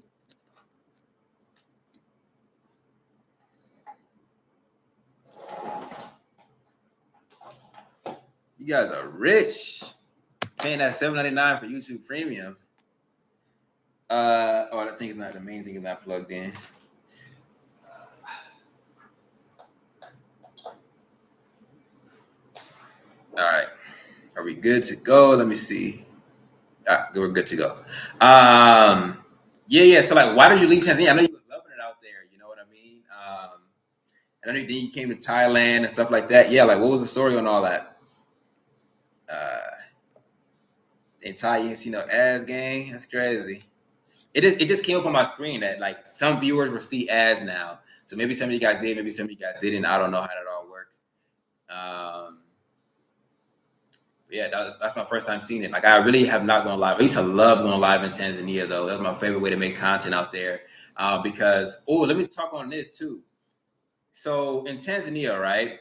You guys are rich. Paying that $7.99 for YouTube Premium. That thing is not, the main thing is not plugged in. All right. Are we good to go? Let me see. We're good to go. Yeah. So like, why did you leave Tanzania? I know you was loving it out there. You know what I mean? And I know you came to Thailand and stuff like that. Yeah. Like, what was the story on all that? In Thai, you didn't see no ads, gang. That's crazy. It just came up on my screen that like some viewers will see ads now. So maybe some of you guys did, maybe some of you guys didn't. I don't know how that all works. Yeah, that's my first time seeing it. Like, I really have not gone live. I used to love going live in Tanzania, though. That was my favorite way to make content out there. Because, let me talk on this too. So in Tanzania, right,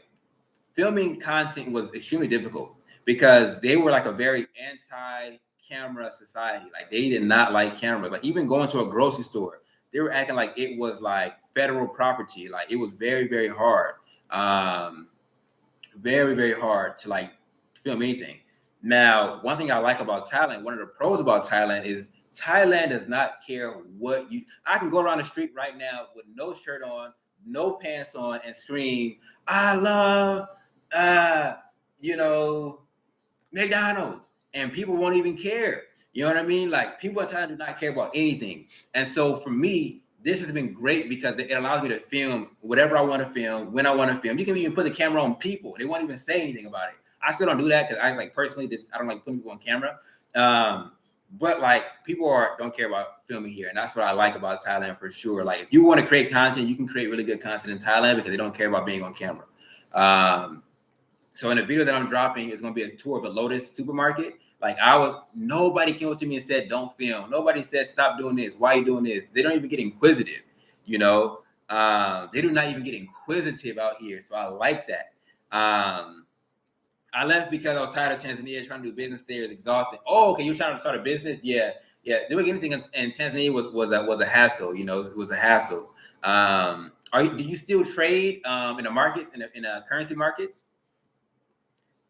filming content was extremely difficult because they were like a very anti-camera society. Like, they did not like cameras. Like, even going to a grocery store, they were acting like it was like federal property. Like, it was very, very hard. Very, very hard to like film anything. Now, one thing I like about Thailand, one of the pros about Thailand is Thailand does not care what I can go around the street right now with no shirt on, no pants on, and scream, I love, McDonald's. And people won't even care. You know what I mean? Like, people in Thailand do not care about anything. And so for me, this has been great because it allows me to film whatever I want to film, when I want to film. You can even put the camera on people. They won't even say anything about it. I still don't do that because I like personally I don't like putting people on camera. But like, people don't care about filming here. And that's what I like about Thailand for sure. Like, if you want to create content, you can create really good content in Thailand because they don't care about being on camera. So in the video that I'm dropping, it's going to be a tour of a Lotus supermarket. Like, nobody came up to me and said, don't film. Nobody said, stop doing this. Why are you doing this? They don't even get inquisitive, They do not even get inquisitive out here. So I like that. I left because I was tired of Tanzania. Trying to do business there is exhausting. Oh, okay. You're trying to start a business? Yeah. Doing anything in Tanzania was a hassle. It was a hassle. Do you still trade in the markets, in the currency markets?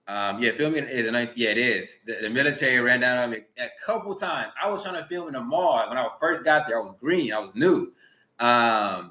Filming is a nice. Yeah, it is. The military ran down on me a couple times. I was trying to film in the mall when I first got there. I was green. I was new. I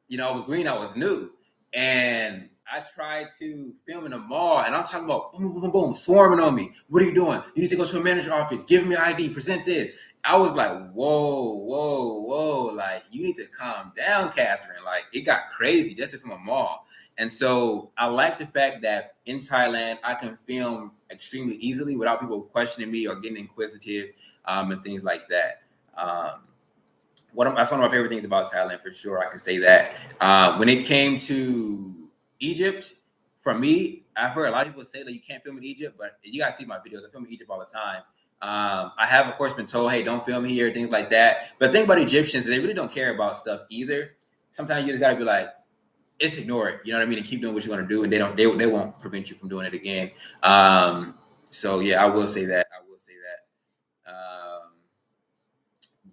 was green. I was new, and I tried to film in the mall, and I'm talking about boom, boom, boom, boom, swarming on me. What are you doing? You need to go to a manager office. Give me your ID. Present this. I was like, whoa, whoa, whoa. Like, you need to calm down, Catherine. Like, it got crazy just from a mall. And so I like the fact that in Thailand, I can film extremely easily without people questioning me or getting inquisitive and things like that. That's one of my favorite things about Thailand for sure. I can say that. When it came to Egypt, for me, I've heard a lot of people say that you can't film in Egypt, but you guys see my videos. I film in Egypt all the time. I have, of course, been told, hey, don't film here, things like that. But the thing about Egyptians, they really don't care about stuff either. Sometimes you just gotta be like, it's ignore it, you know what I mean, and keep doing what you want to do, and they won't prevent you from doing it again. So yeah, I will say that.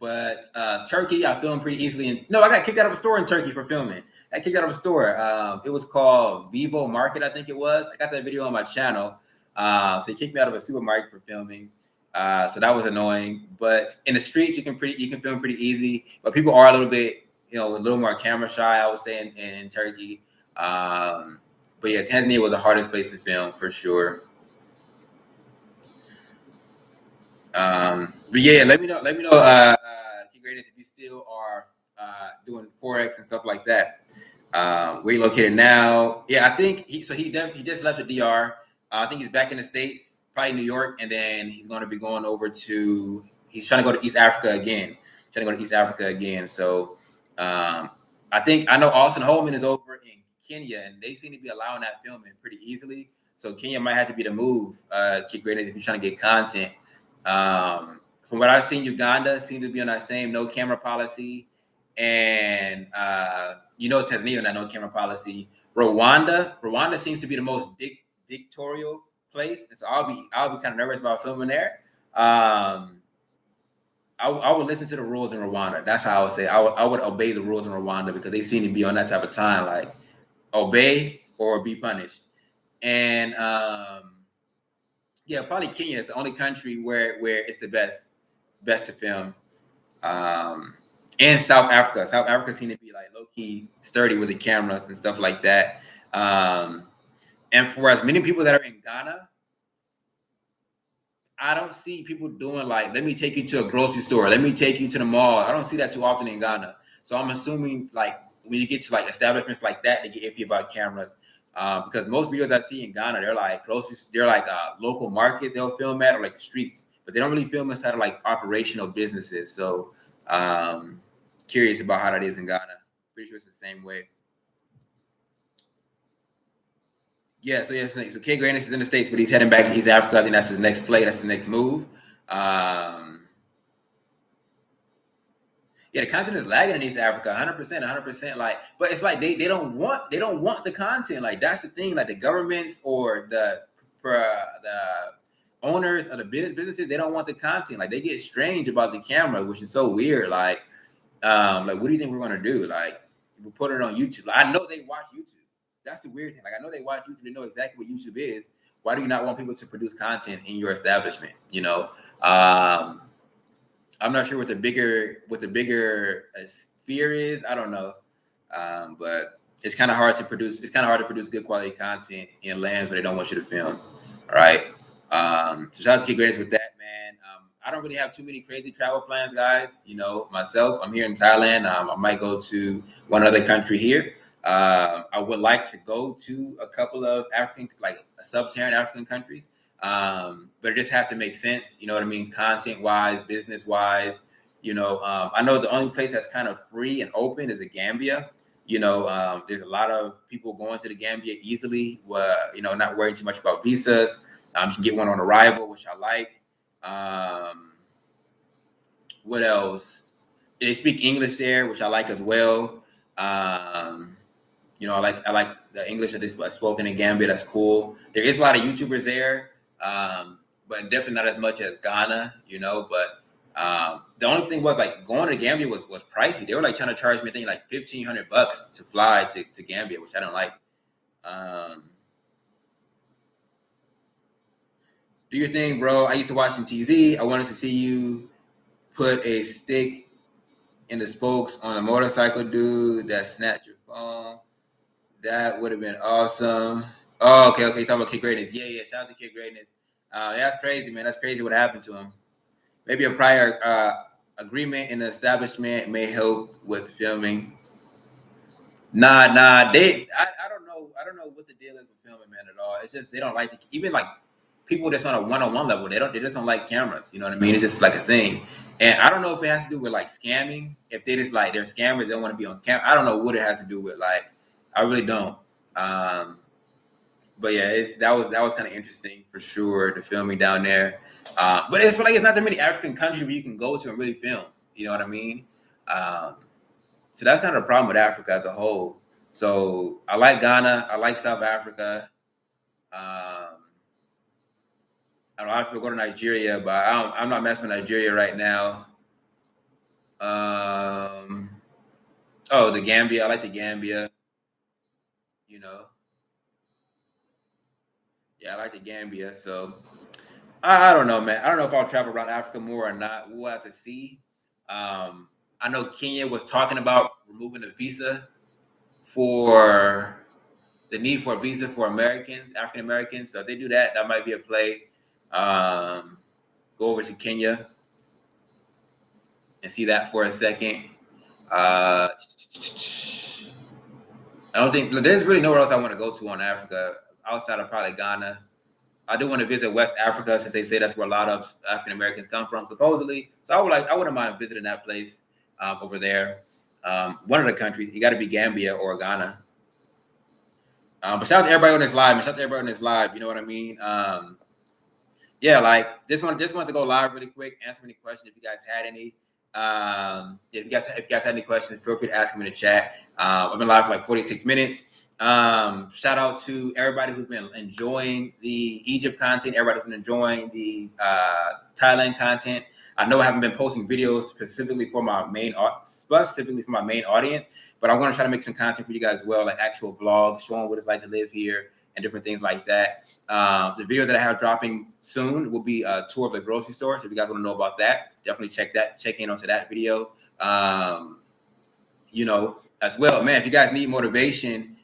But Turkey, I filmed pretty easily. No, I got kicked out of a store in Turkey for filming. I kicked out of a store. It was called Vivo Market, I think it was. I got that video on my channel. So they kicked me out of a supermarket for filming. So that was annoying. But in the streets, you can film pretty easy. But people are a little bit, a little more camera shy, I would say, in Turkey. But yeah, Tanzania was the hardest place to film for sure. But yeah, let me know, Key Greatness, if you still are doing Forex and stuff like that. Where you located now? Yeah, I think he just left the DR. I think he's back in the States, probably New York, and then he's going to be going over to. He's trying to go to East Africa again. So I know Austin Holman is over in Kenya, and they seem to be allowing that filming pretty easily. So Kenya might have to be the move, Key Greatness, if you're trying to get content. From what I've seen, Uganda seems to be on that same no camera policy, and Tanzania on that no camera policy. Rwanda seems to be the most dictatorial place, and so I'll be kind of nervous about filming there. I would listen to the rules in Rwanda. That's how I would say. I would obey the rules in Rwanda because they seem to be on that type of time, like obey or be punished. And yeah, probably Kenya is the only country where it's the best to film. And South Africa. South Africa seems to be like low key sturdy with the cameras and stuff like that. And for as many people that are in Ghana, I don't see people doing like, let me take you to a grocery store, let me take you to the mall. I don't see that too often in Ghana. So I'm assuming like when you get to like establishments like that, they get iffy about cameras. Because most videos I see in Ghana, they're like local markets they'll film at, or like the streets, but they don't really film inside of like operational businesses. So curious about how that is in Ghana. Pretty sure it's the same way. Yeah, so so K Greatness is in the States, but he's heading back to East Africa. I think that's his next play, that's his next move. Yeah, the content is lagging in East Africa, 100%. Like, but it's like they don't want the content. Like that's the thing. Like the governments or the owners of the businesses, they don't want the content. Like they get strange about the camera, which is so weird. Like what do you think we're gonna do? Like we put it on YouTube. Like, I know they watch YouTube. That's the weird thing. Like I know they watch YouTube. They know exactly what YouTube is. Why do you not want people to produce content in your establishment? I'm not sure what the bigger sphere is. I don't know, but it's kind of hard to produce. It's kind of hard to produce good quality content in lands where they don't want you to film. All right. So shout out to Key Greatness with that, man. I don't really have too many crazy travel plans, guys. Myself, I'm here in Thailand. I might go to one other country here. I would like to go to a couple of African, like sub-Saharan African countries. But it just has to make sense, you know what I mean, content wise, business wise. I know the only place that's kind of free and open is the Gambia. There's a lot of people going to the Gambia easily, not worrying too much about visas. You can get one on arrival, which I like. What else? They speak English there, which I like as well. I like the English that is spoken in Gambia. That's cool. There is a lot of YouTubers there. But definitely not as much as Ghana, but the only thing was like going to Gambia was pricey. They were like trying to charge me, I think, like $1,500 to fly to Gambia, which I don't like. Do your thing, bro. I used to watch in TZ. I wanted to see you put a stick in the spokes on a motorcycle dude that snatched your phone. That would have been awesome. Oh, okay. Talking about Kid Greatness. Yeah. Shout out to Kid Greatness. That's crazy, man. That's crazy what happened to him. Maybe a prior agreement in the establishment may help with filming. Nah. I don't know. I don't know what the deal is with filming, man, at all. It's just they don't like to even like people that's on a one-on-one level. They just don't like cameras. You know what I mean? It's just like a thing. And I don't know if it has to do with like scamming. If they just like they're scammers, they don't want to be on camera. I don't know what it has to do with. Like, I really don't. But yeah, that was kind of interesting for sure. The filming down there. But it's like it's not that many African countries where you can go to and really film. You know what I mean? Um, so that's kind of the problem with Africa as a whole. So I like Ghana. I like South Africa. A lot of people go to Nigeria, but I'm not messing with Nigeria right now. The Gambia. I like the Gambia. You know, yeah, I like the Gambia. So I don't know, man. I don't know if I'll travel around Africa more or not. We'll have to see. I know Kenya was talking about removing the visa for the need for a visa for Americans, African Americans. So if they do that, that might be a play. Go over to Kenya and see that for a second. I don't think there's really nowhere else I want to go to on Africa outside of probably Ghana. I do want to visit West Africa since they say that's where a lot of African Americans come from, supposedly. So I wouldn't mind visiting that place over there. One of the countries, you got to be Gambia or Ghana. But shout out to everybody on this live, man. Shout out to everybody on this live. You know what I mean? Yeah, like just want to go live really quick, answer any questions if you guys had any. If you guys had any questions, feel free to ask them in the chat. I've been live for like 46 minutes. Shout out to everybody who's been enjoying the Egypt content, everybody who's been enjoying the Thailand content. I know I haven't been posting videos specifically for my main audience, but I'm going to try to make some content for you guys as well, like actual vlogs showing what it's like to live here and different things like that. The video that I have dropping soon will be a tour of the grocery store. So if you guys want to know about that, definitely check in onto that video. As well, man, if you guys need motivation,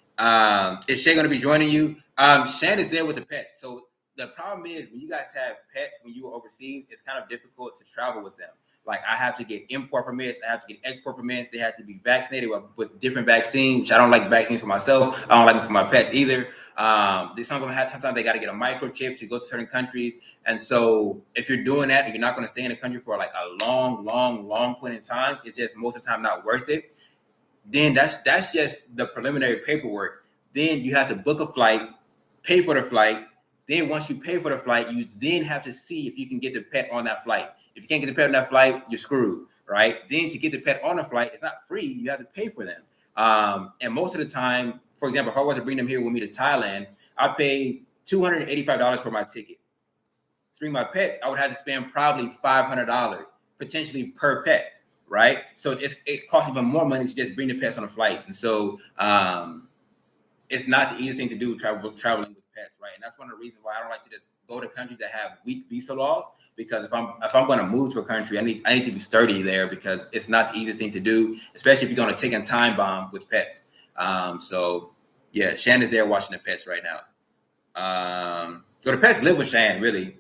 is Shay going to be joining you? Shan is there with the pets. So the problem is when you guys have pets, when you are overseas, it's kind of difficult to travel with them. Like I have to get import permits, I have to get export permits. They have to be vaccinated with different vaccines. I don't like vaccines for myself. I don't like them for my pets either. Sometimes they got to get a microchip to go to certain countries. And so if you're doing that, and you're not going to stay in the country for like a long point in time, it's just most of the time not worth it. Then that's just the preliminary paperwork. Then you have to book a flight, pay for the flight. Then once you pay for the flight, you then have to see if you can get the pet on that flight. If you can't get the pet on that flight, you're screwed, right? Then to get the pet on the flight, it's not free. You have to pay for them. And most of the time, for example, if I was to bring them here with me to Thailand, I paid $285 for my ticket. To bring my pets, I would have to spend probably $500 potentially per pet. Right, so it costs even more money to just bring the pets on the flights, and so it's not the easiest thing to do traveling with pets, right? And that's one of the reasons why I don't like to just go to countries that have weak visa laws. Because if I'm going to move to a country, I need to be sturdy there because it's not the easiest thing to do, especially if you're going to take a time bomb with pets. So yeah, Shan is there watching the pets right now. So the pets live with Shan, really.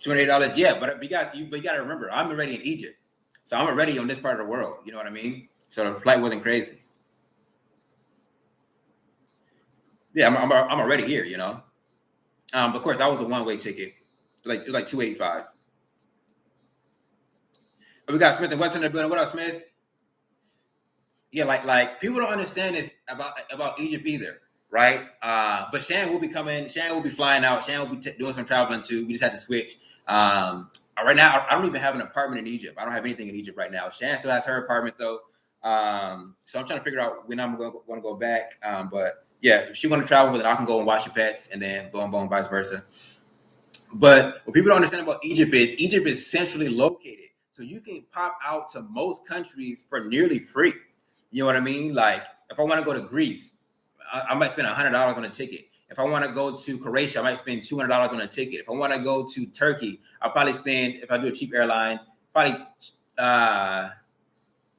$208, yeah, but you got to remember, I'm already in Egypt, so I'm already on this part of the world. You know what I mean? So the flight wasn't crazy. Yeah, I'm already here. You know, of course that was a one-way ticket, like $285. But we got Smith and Weston in the building. What up, Smith? Yeah, like people don't understand this about Egypt either, right? But Shan will be coming. Shan will be flying out. Shan will be doing some traveling too. We just had to switch. Right now, I don't even have an apartment in Egypt. I don't have anything in Egypt right now. Shan still has her apartment though. So I'm trying to figure out when I'm going to go back. But yeah, if she want to travel, then I can go and watch the pets, and then boom, vice versa. But what people don't understand about Egypt is centrally located, so you can pop out to most countries for nearly free. You know what I mean? Like if I want to go to Greece, I might spend $100 on a ticket. If I want to go to Croatia, I might spend $200 on a ticket. If I want to go to Turkey, I'll probably spend, if I do a cheap airline, probably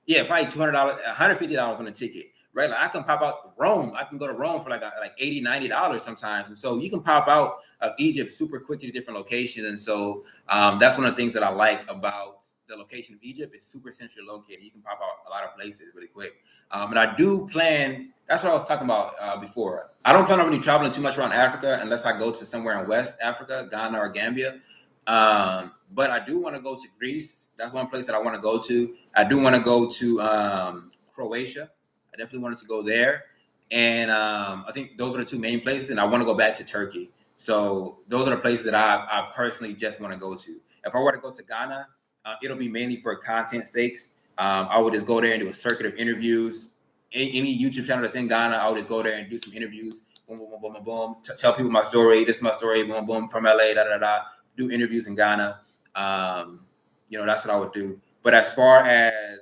Yeah, probably $200, $150 on a ticket, right? Like I can pop out Rome. I can go to Rome for like $80, $90 sometimes. And so you can pop out of Egypt super quickly to different locations. And so that's one of the things that I like about the location of Egypt. It's super centrally located. You can pop out a lot of places really quick. And I do plan, that's what I was talking about before. I don't plan on really traveling too much around Africa unless I go to somewhere in West Africa, Ghana or Gambia. But I do want to go to Greece. That's one place that I want to go to. I do want to go to Croatia. I definitely wanted to go there. And I think those are the two main places. And I want to go back to Turkey. So those are the places that I personally just want to go to. If I were to go to Ghana, it'll be mainly for content sakes. I would just go there and do a circuit of interviews. Any YouTube channel that's in Ghana, I would just go there and do some interviews. Boom, boom, boom, boom, boom, boom. Tell people my story. This is my story. Boom, boom, from LA, da, da, da. Do interviews in Ghana. That's what I would do. But as far as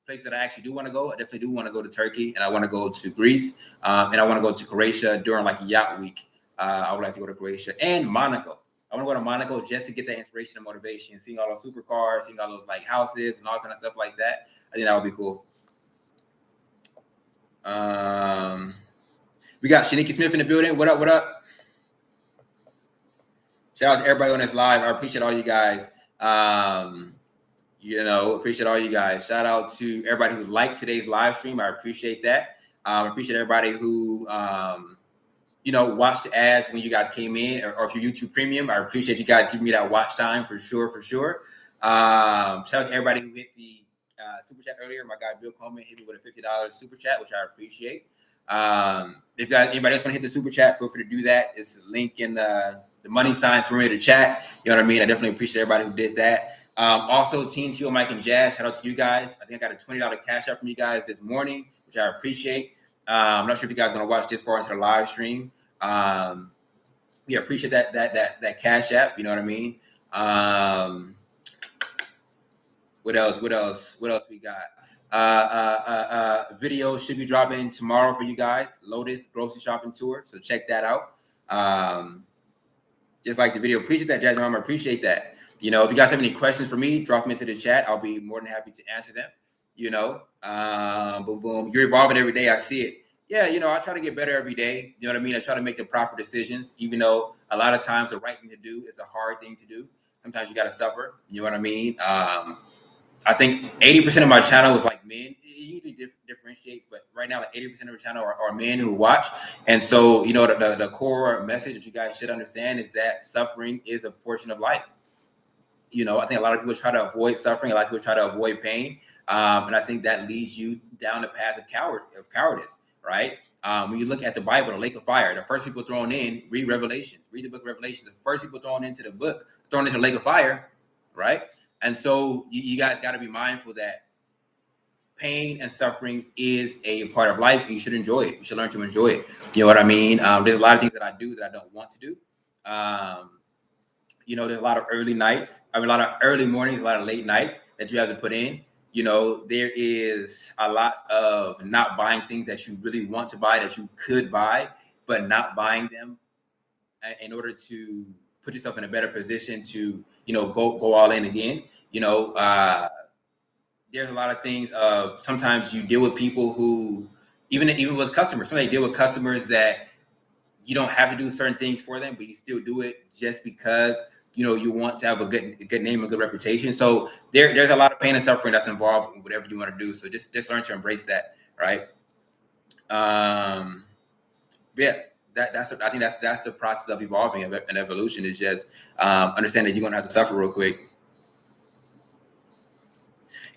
places that I actually do want to go, I definitely do want to go to Turkey, and I want to go to Greece, and I want to go to Croatia during like Yacht Week. I would like to go to Croatia and Monaco. I want to go to Monaco just to get that inspiration and motivation, seeing all those supercars, seeing all those like houses and all kind of stuff like that. I think that would be cool. We got Shaniki Smith in the building. What up? What up? Shout out to everybody on this live. I appreciate all you guys. Appreciate all you guys. Shout out to everybody who liked today's live stream. I appreciate that. I appreciate everybody who, watched the ads when you guys came in, or if you're YouTube Premium. I appreciate you guys giving me that watch time for sure. Shout out to everybody who hit the super chat earlier. My guy Bill Coleman hit me with a $50 super chat, which I appreciate. If anybody else want to hit the super chat, feel free to do that. It's a link in the money signs for me to chat. You know what I mean? I definitely appreciate everybody who did that. Also, Teen Teal, Mike, and Jazz, shout out to you guys. I think I got a $20 cash out from you guys this morning, which I appreciate. I'm not sure if you guys are going to watch this far into the live stream. Appreciate that cash app. You know what I mean? What else we got? Video should be dropping tomorrow for you guys. Lotus grocery shopping tour. So check that out. Just like the video. Appreciate that, Jazz Mama. Appreciate that. If you guys have any questions for me, drop them into the chat. I'll be more than happy to answer them. Boom, boom. You're evolving every day. I see it. Yeah, I try to get better every day. You know what I mean? I try to make the proper decisions, even though a lot of times the right thing to do is a hard thing to do. Sometimes you got to suffer. You know what I mean? I think 80% of my channel is like men. It usually differentiates, but right now, like 80% of the channel are men who watch. And so, the core message that you guys should understand is that suffering is a portion of life. I think a lot of people try to avoid suffering. A lot of people try to avoid pain. And I think that leads you down the path of cowardice, right? When you look at the Bible, the lake of fire, the first people thrown in, read Revelations, read the book of Revelations. The first people thrown into the lake of fire, right? And so you guys got to be mindful that pain and suffering is a part of life, and you should enjoy it. You should learn to enjoy it. You know what I mean? There's a lot of things that I do that I don't want to do. There's a lot of early nights. A lot of early mornings, a lot of late nights that you have to put in. There is a lot of not buying things that you really want to buy, that you could buy, but not buying them in order to put yourself in a better position to, go all in again. There's a lot of things. Sometimes you deal with people who, even with customers, sometimes you deal with customers that you don't have to do certain things for them, but you still do it just because you want to have a good name, a good reputation. So there's a lot of pain and suffering that's involved in whatever you want to do. So just learn to embrace that, right? I think that's the process of evolving and evolution, is just understand that you're gonna have to suffer real quick.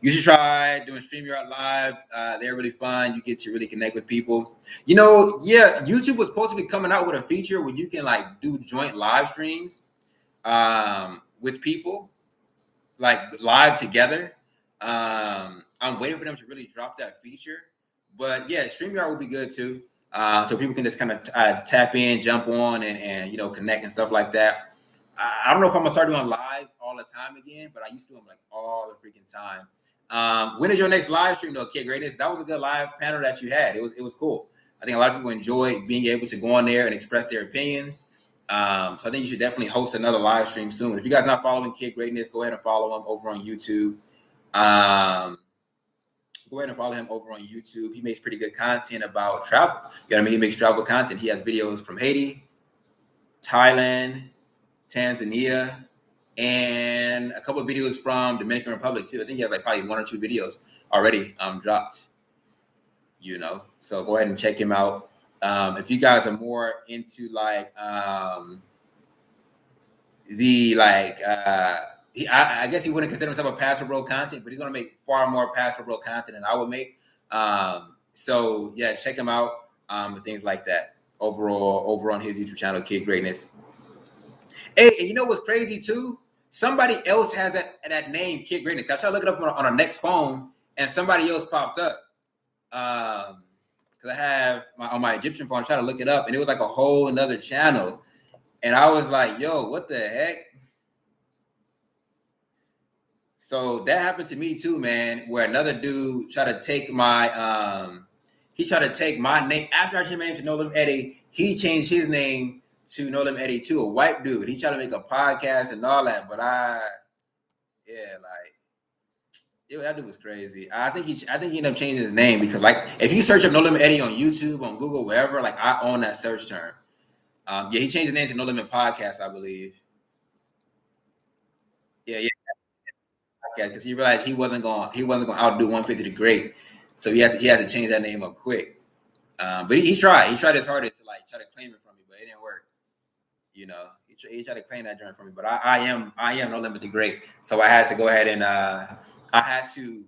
You should try doing StreamYard Live. They're really fun. You get to really connect with people. YouTube was supposed to be coming out with a feature where you can like do joint live streams with people, like live together. I'm waiting for them to really drop that feature. But yeah, StreamYard would be good too. So people can just kind of tap in, jump on, and connect and stuff like that. I don't know if I'm gonna start doing lives all the time again, but I used to do them like all the freaking time. When is your next live stream though, Kid Greatness? That was a good live panel that you had. It was cool. I think a lot of people enjoy being able to go on there and express their opinions. So I think you should definitely host another live stream soon. If you guys are not following Kid Greatness, go ahead and follow him over on YouTube. Go go ahead and follow him over on YouTube. He makes pretty good content about travel. You know what I mean? He makes travel content. He has videos from Haiti, Thailand, Tanzania, and a couple of videos from Dominican Republic too. I think he has like probably 1 or 2 videos already dropped. You know, so go ahead and check him out. If you guys are more into like I guess he wouldn't consider himself a passport bro content, but he's gonna make far more passport bro content than I would make. So yeah, check him out. And things like that. Overall, over on his YouTube channel, Kid Greatness. Hey, and you know what's crazy too? Somebody else has that name, Kid Greatness. I tried to look it up on our next phone, and somebody else popped up. Because I have on my Egyptian phone, I tried to look it up, and it was like a whole another channel, and I was like, "Yo, what the heck?" So that happened to me too, man. Where another dude tried to take my he tried to take my name after I changed my name to No Limit Eddie. He changed his name to No Limit Eddie too, a white dude. He tried to make a podcast and all that, but that dude was crazy. I think he ended up changing his name because, like, if you search up No Limit Eddie on YouTube, on Google, wherever, like, I own that search term. He changed his name to No Limit Podcast, I believe. Yeah, because he realized he wasn't going to outdo 150 the Great, so he had to change that name up quick. But he tried his hardest to like try to claim it from me, but it didn't work. You know, he tried to claim that joint from me, but I am No Limit the Great, so I had to go ahead and I had to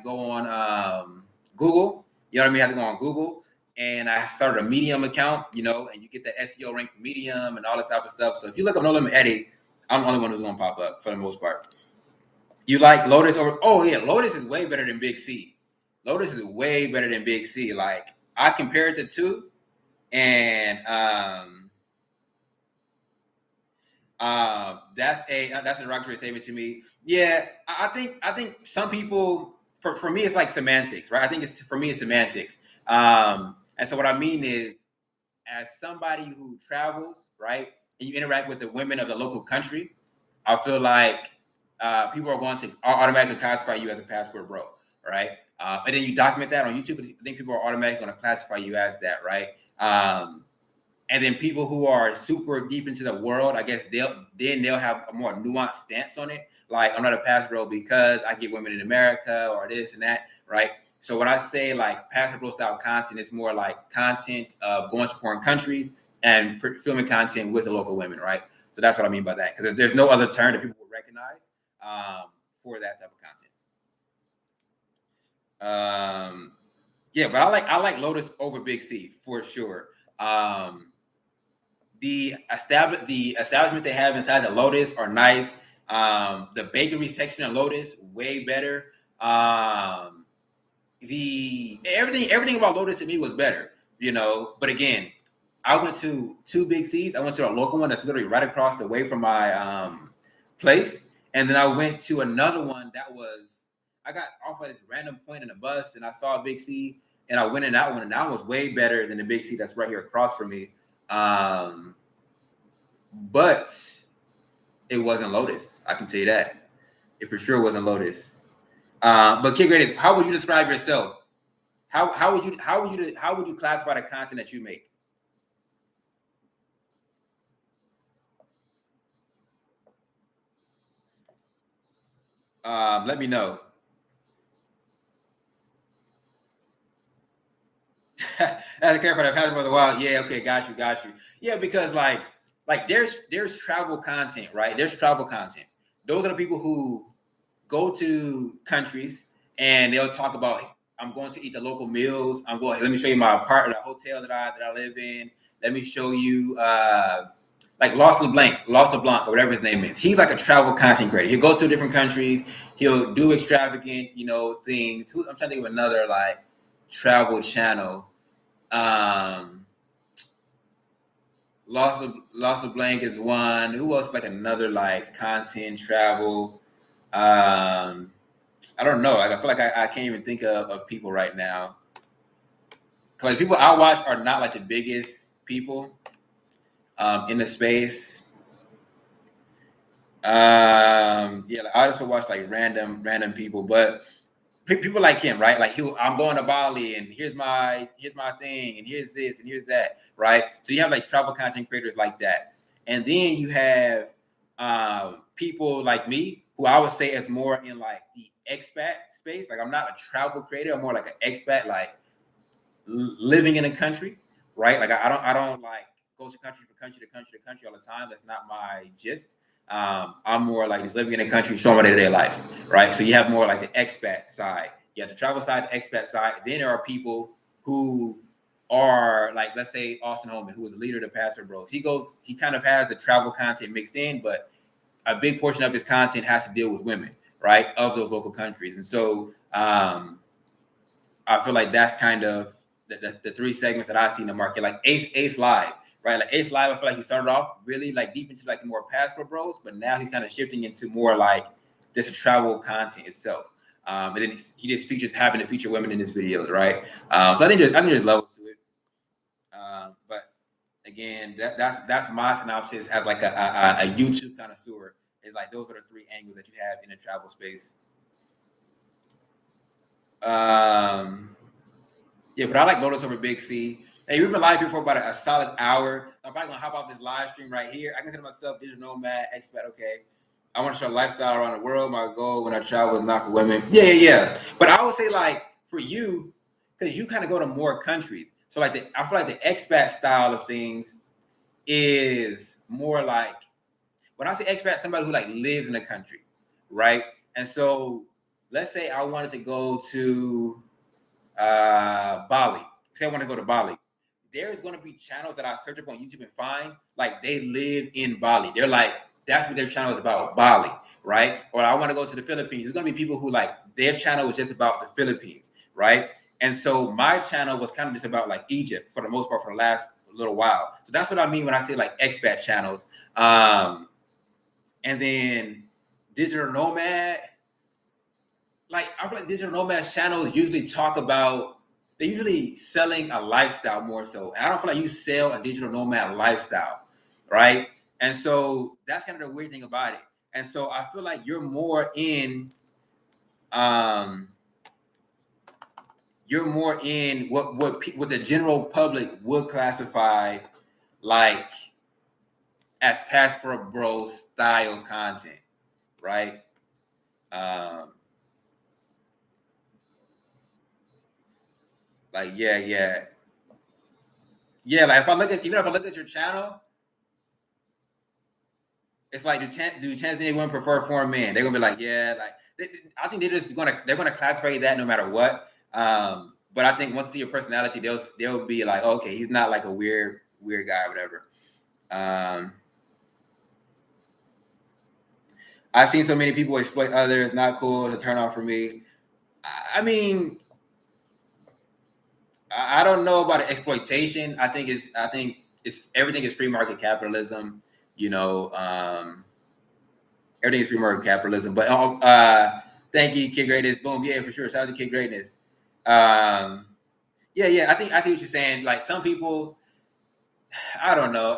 go on Google. You know what I mean? I had to go on Google, and I started a Medium account. You know, and you get the SEO rank for Medium and all this type of stuff. So if you look up No Limit Eddie, I'm the only one who's gonna pop up for the most part. You like Lotus over? Oh yeah, Lotus is way better than Big C. Lotus is way better than Big C. Like, I compared the two, and that's a rocket statement to me. Yeah, I think some people, for me, it's like semantics, right? I think for me it's semantics. And so what I mean is, as somebody who travels, right, and you interact with the women of the local country, I feel like people are going to automatically classify you as a passport bro, right? And then you document that on YouTube. I think people are automatically going to classify you as that, right? And then people who are super deep into the world, I guess they'll have a more nuanced stance on it. Like, I'm not a passport bro because I get women in America or this and that, right? So when I say like passport bro style content, it's more like content of going to foreign countries and filming content with the local women, right? So that's what I mean by that, because there's no other term that people would recognize for that type of content. Yeah, but I like Lotus over Big C for sure. The establishments they have inside the Lotus are nice. The bakery section of Lotus, way better. Everything about Lotus to me was better, you know. But again, I went to 2 Big C's. I went to a local one that's literally right across the way from my place, and then I went to another one I got off at this random point in a bus, and I saw a Big C, and I went in that one, and that one was way better than the Big C that's right here across from me. But it wasn't Lotus. I can tell you that. It for sure wasn't Lotus. But Kid Greatness, how would you describe yourself? How would you classify the content that you make? Let me know. That's a care for the passport for the wild. Yeah, okay, got you. Yeah, because like there's travel content, right? There's travel content. Those are the people who go to countries and they'll talk about, I'm going to eat the local meals. Let me show you my apartment, the hotel that I live in. Let me show you like Lost LeBlanc, or whatever his name is. He's like a travel content creator. He goes to different countries. He'll do extravagant, things. I'm trying to think of another like travel channel. Lost LeBlanc is one. Who else? Like another like content travel. I don't know. Like, I feel like I can't even think of people right now. Like, people I watch are not like the biggest people in the space. Yeah, like, I just would watch like random people, but people like him, right? Like I'm going to Bali, and here's my thing, and here's this, and here's that, right? So you have like travel content creators like that, and then you have people like me, who I would say is more in like the expat space. Like I'm not a travel creator, I'm more like an expat, like living in a country, right? Like I don't like go to country to country all the time. That's not my gist. I'm more like just living in a country, showing my day-to-day life, right? So you have more like the expat side. You have the travel side, the expat side. Then there are people who are like, let's say Austin Holman, who is a leader of the Passport Bros. He kind of has the travel content mixed in, but a big portion of his content has to deal with women, right, of those local countries. And so I feel like that's kind of the three segments that I see in the market. Like Ace Live, right? Like Ace Live, I feel like he started off really like deep into like the more Passport Bros, but now he's kind of shifting into more like just a travel content itself. And then he just happen to feature women in his videos, right? So I think there's levels to it. But again, that's my synopsis as like a YouTube connoisseur. Is like those are the three angles that you have in the travel space. Yeah, but I like Lotus over Big C. Hey, we've been live here for about a solid hour. I'm probably gonna hop off this live stream right here. I consider myself digital nomad, expat. Okay, I want to show a lifestyle around the world. My goal when I travel is not for women. Yeah. But I would say like for you, because you kind of go to more countries. So like I feel like the expat style of things is more like, when I say expat, somebody who like lives in the country, right? And so let's say I wanted to go to Bali. Say I want to go to Bali. There's going to be channels that I search up on YouTube and find like they live in Bali. They're like, that's what their channel is about, Bali, right? Or I want to go to the Philippines. There's going to be people who like their channel was just about the Philippines, right? And so my channel was kind of just about like Egypt for the most part for the last little while. So that's what I mean when I say like expat channels. And then digital nomad, like I feel like digital nomads channels usually talk about, they're usually selling a lifestyle more so. And I don't feel like you sell a digital nomad lifestyle, right? And so that's kind of the weird thing about it. And so I feel like you're more in what the general public would classify like as Passport Bros style content, right? Like yeah. Like if I look at your channel, it's like do Tanzanian women prefer foreign men? They're gonna be like, yeah, like I think they're gonna classify that no matter what. But I think once they see your personality, they'll be like, oh, okay, he's not like a weird guy or whatever. I've seen so many people exploit others. Not cool. It's a turn off for me. I mean, I don't know about exploitation. I think it's everything is free market capitalism. You know, everything is free market capitalism. But thank you, Kid Greatness. Boom, yeah, for sure. Shout out to Kid Greatness. Yeah. I see what you're saying. Like some people, I don't know.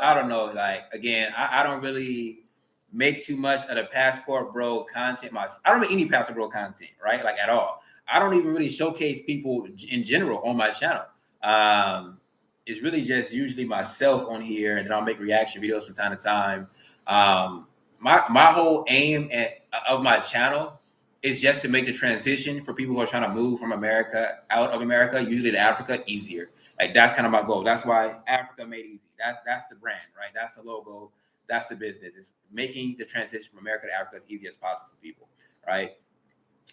Like again, I don't really make too much of the Passport Bro content. I don't make any Passport Bro content, right? Like at all. I don't even really showcase people in general on my channel. It's really just usually myself on here, and then I'll make reaction videos from time to time. My whole aim of my channel is just to make the transition for people who are trying to move from America, out of America, usually to Africa, easier. Like that's kind of my goal. That's why Africa Made Easy. That's the brand, right? That's the logo. That's the business. It's making the transition from America to Africa as easy as possible for people, right?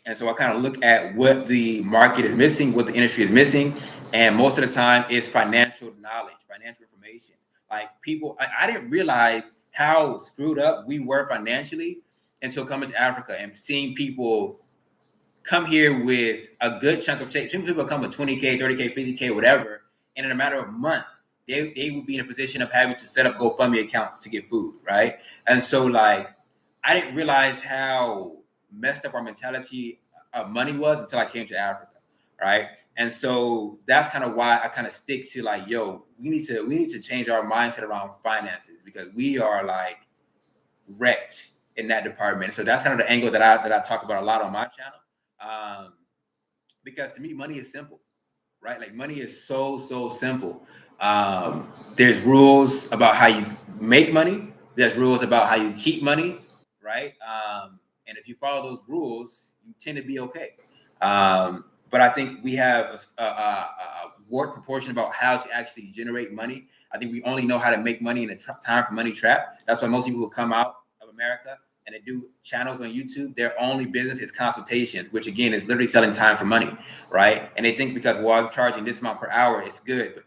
And so I kind of look at what the market is missing, what the industry is missing, and most of the time it's financial knowledge, financial information. Like people, I didn't realize how screwed up we were financially until coming to Africa and seeing people come here with a good chunk of change. Some people come with 20K, 30K, 50K, whatever, and in a matter of months, they would be in a position of having to set up GoFundMe accounts to get food, right? And so like, I didn't realize how messed up our mentality of money was until I came to Africa, right? And so that's kind of why I kind of stick to like, yo, we need to change our mindset around finances because we are like wrecked in that department. So that's kind of the angle that I talk about a lot on my channel. because to me, money is simple, right? Like money is so simple. There's rules about how you make money. There's rules about how you keep money, right? And if you follow those rules, you tend to be okay. But I think we have a warped proportion about how to actually generate money. I think we only know how to make money in a time for money trap. That's why most people who come out of America and they do channels on YouTube, their only business is consultations, which again is literally selling time for money, right? And they think because, well, I'm charging this amount per hour, it's good, but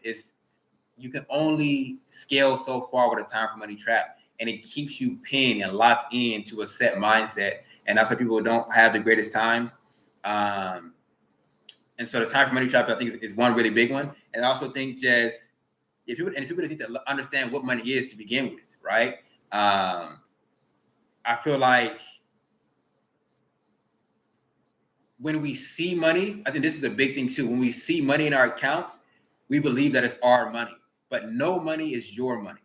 you can only scale so far with a time for money trap, and it keeps you pinned and locked into a set mindset, and that's why people don't have the greatest times. And so the time for money trap, I think, is one really big one. And I also think just people just need to understand what money is to begin with, right? I feel like when we see money, I think this is a big thing too. When we see money in our accounts, we believe that it's our money, but no money is your money,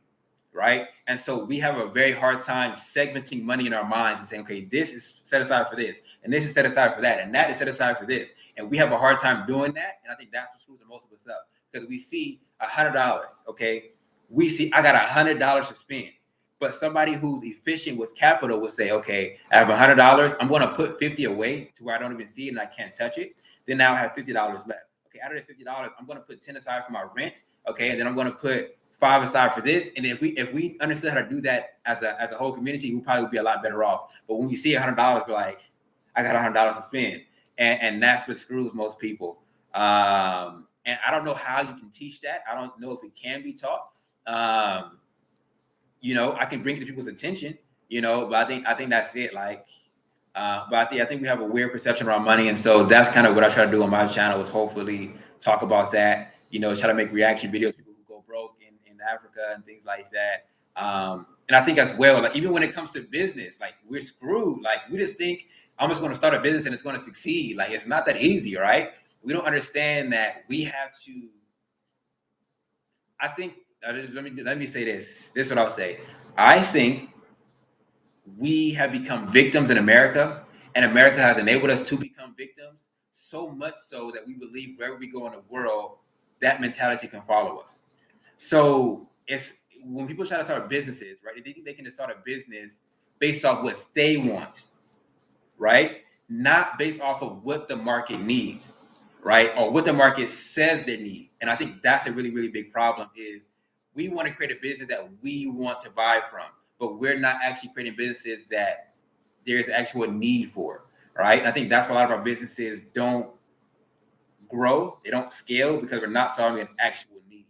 right? And so we have a very hard time segmenting money in our minds and saying, okay, this is set aside for this, and this is set aside for that, and that is set aside for this. And we have a hard time doing that. And I think that's what screws most of us up, because we see $100, okay? We see I got $100 to spend. But somebody who's efficient with capital will say, okay, I have $100. I'm going to put 50 away to where I don't even see it and I can't touch it. Then now I have $50 left. Okay, out of this $50, I'm going to put 10 aside for my rent. Okay, and then I'm going to put 5 aside for this. And if we understood how to do that as a whole community, we probably would be a lot better off. But when we see $100, we're like, I got $100 to spend, and that's what screws most people. And I don't know how you can teach that. I don't know if it can be taught. I can bring it to people's attention, but I think that's it. Like, but I think we have a weird perception around money. And so that's kind of what I try to do on my channel, is hopefully talk about that, try to make reaction videos, people who go broke in Africa and things like that. And I think as well, like, even when it comes to business, like, we're screwed. Like, we just think I'm just going to start a business and it's going to succeed. Like, it's not that easy, right? We don't understand that we have to, I think, let me say this. This is what I'll say. I think we have become victims in America, and America has enabled us to become victims, so much so that we believe wherever we go in the world, that mentality can follow us. So when people try to start businesses, right, they think they can just start a business based off what they want, right? Not based off of what the market needs, right? Or what the market says they need. And I think that's a really, really big problem, is we want to create a business that we want to buy from, but we're not actually creating businesses that there's actual need for, right? And I think that's why a lot of our businesses don't grow, they don't scale, because we're not solving an actual need.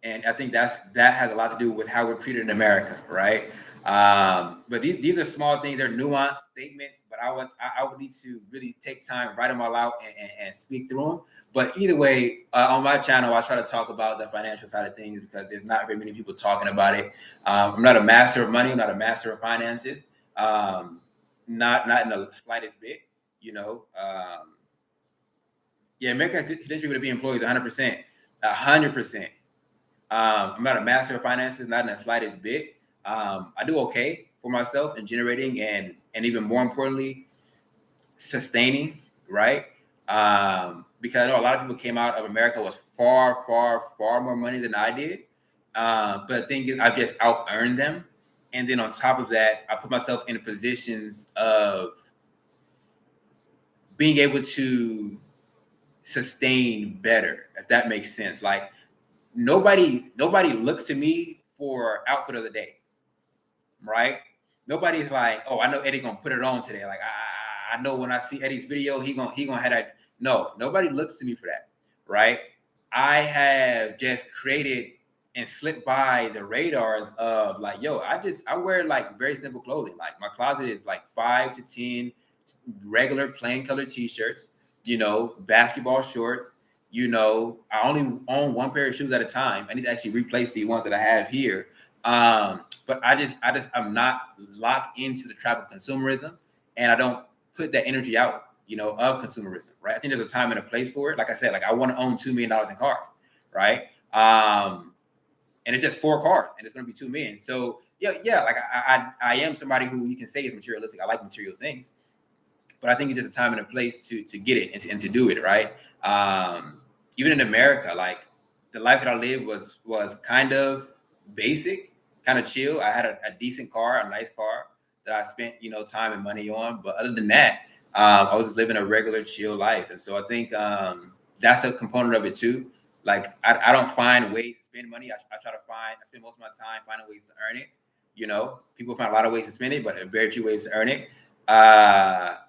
And I think that has a lot to do with how we're treated in America, right? But these are small things, they're nuanced statements, but I would need to really take time, write them all out, and speak through them. But either way, on my channel, I try to talk about the financial side of things, because there's not very many people talking about it. I'm not a master of money, I'm not a master of finances, not in the slightest bit, Yeah, America conditions people to be employees 100%, 100%. I'm not a master of finances, not in the slightest bit. I do okay for myself in generating and even more importantly, sustaining, right? Because I know a lot of people came out of America with far, far, far more money than I did. But the thing is, I've just out-earned them. And then on top of that, I put myself in positions of being able to sustain better, if that makes sense. Like, nobody looks to me for outfit of the day, right? Nobody's like, oh, I know Eddie gonna put it on today. Like, I know when I see Eddie's video, he gonna have that. No, nobody looks to me for that, right? I have just created and slipped by the radars of like, yo, I wear like very simple clothing. Like, my closet is like 5 to 10 regular plain color t-shirts, basketball shorts. I only own one pair of shoes at a time. I need to actually replace the ones that I have here. But I'm not locked into the trap of consumerism, and I don't put that energy out, of consumerism, right? I think there's a time and a place for it. Like I said, like, I want to own $2 million in cars, right? And it's just 4 cars, and it's going to be $2 million. So yeah, like I am somebody who you can say is materialistic. I like material things, but I think it's just a time and a place to get it and to do it, right? Even in America, like the life that I lived was kind of basic, kind of chill. I had a decent car, a nice car that I spent, time and money on. But other than that, I was just living a regular chill life. And so I think that's a component of it too. Like I don't find ways to spend money. I spend most of my time finding ways to earn it. People find a lot of ways to spend it, but very few ways to earn it. But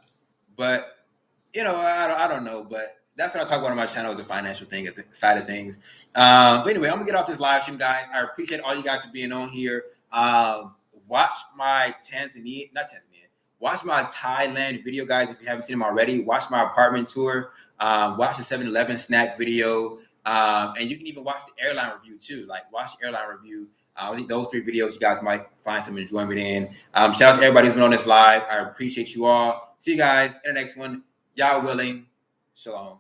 I don't know, but that's what I talk about on my channel, is the financial side of things. But anyway, I'm gonna get off this live stream, guys. I appreciate all you guys for being on here. Watch my watch my Thailand video, guys, if you haven't seen them already. Watch my apartment tour. Watch the 7-Eleven snack video. And you can even watch the airline review too. Like, watch the airline review. I think those 3 videos you guys might find some enjoyment in. Shout out to everybody who's been on this live. I appreciate you all. See you guys in the next one. Y'all willing. Shalom.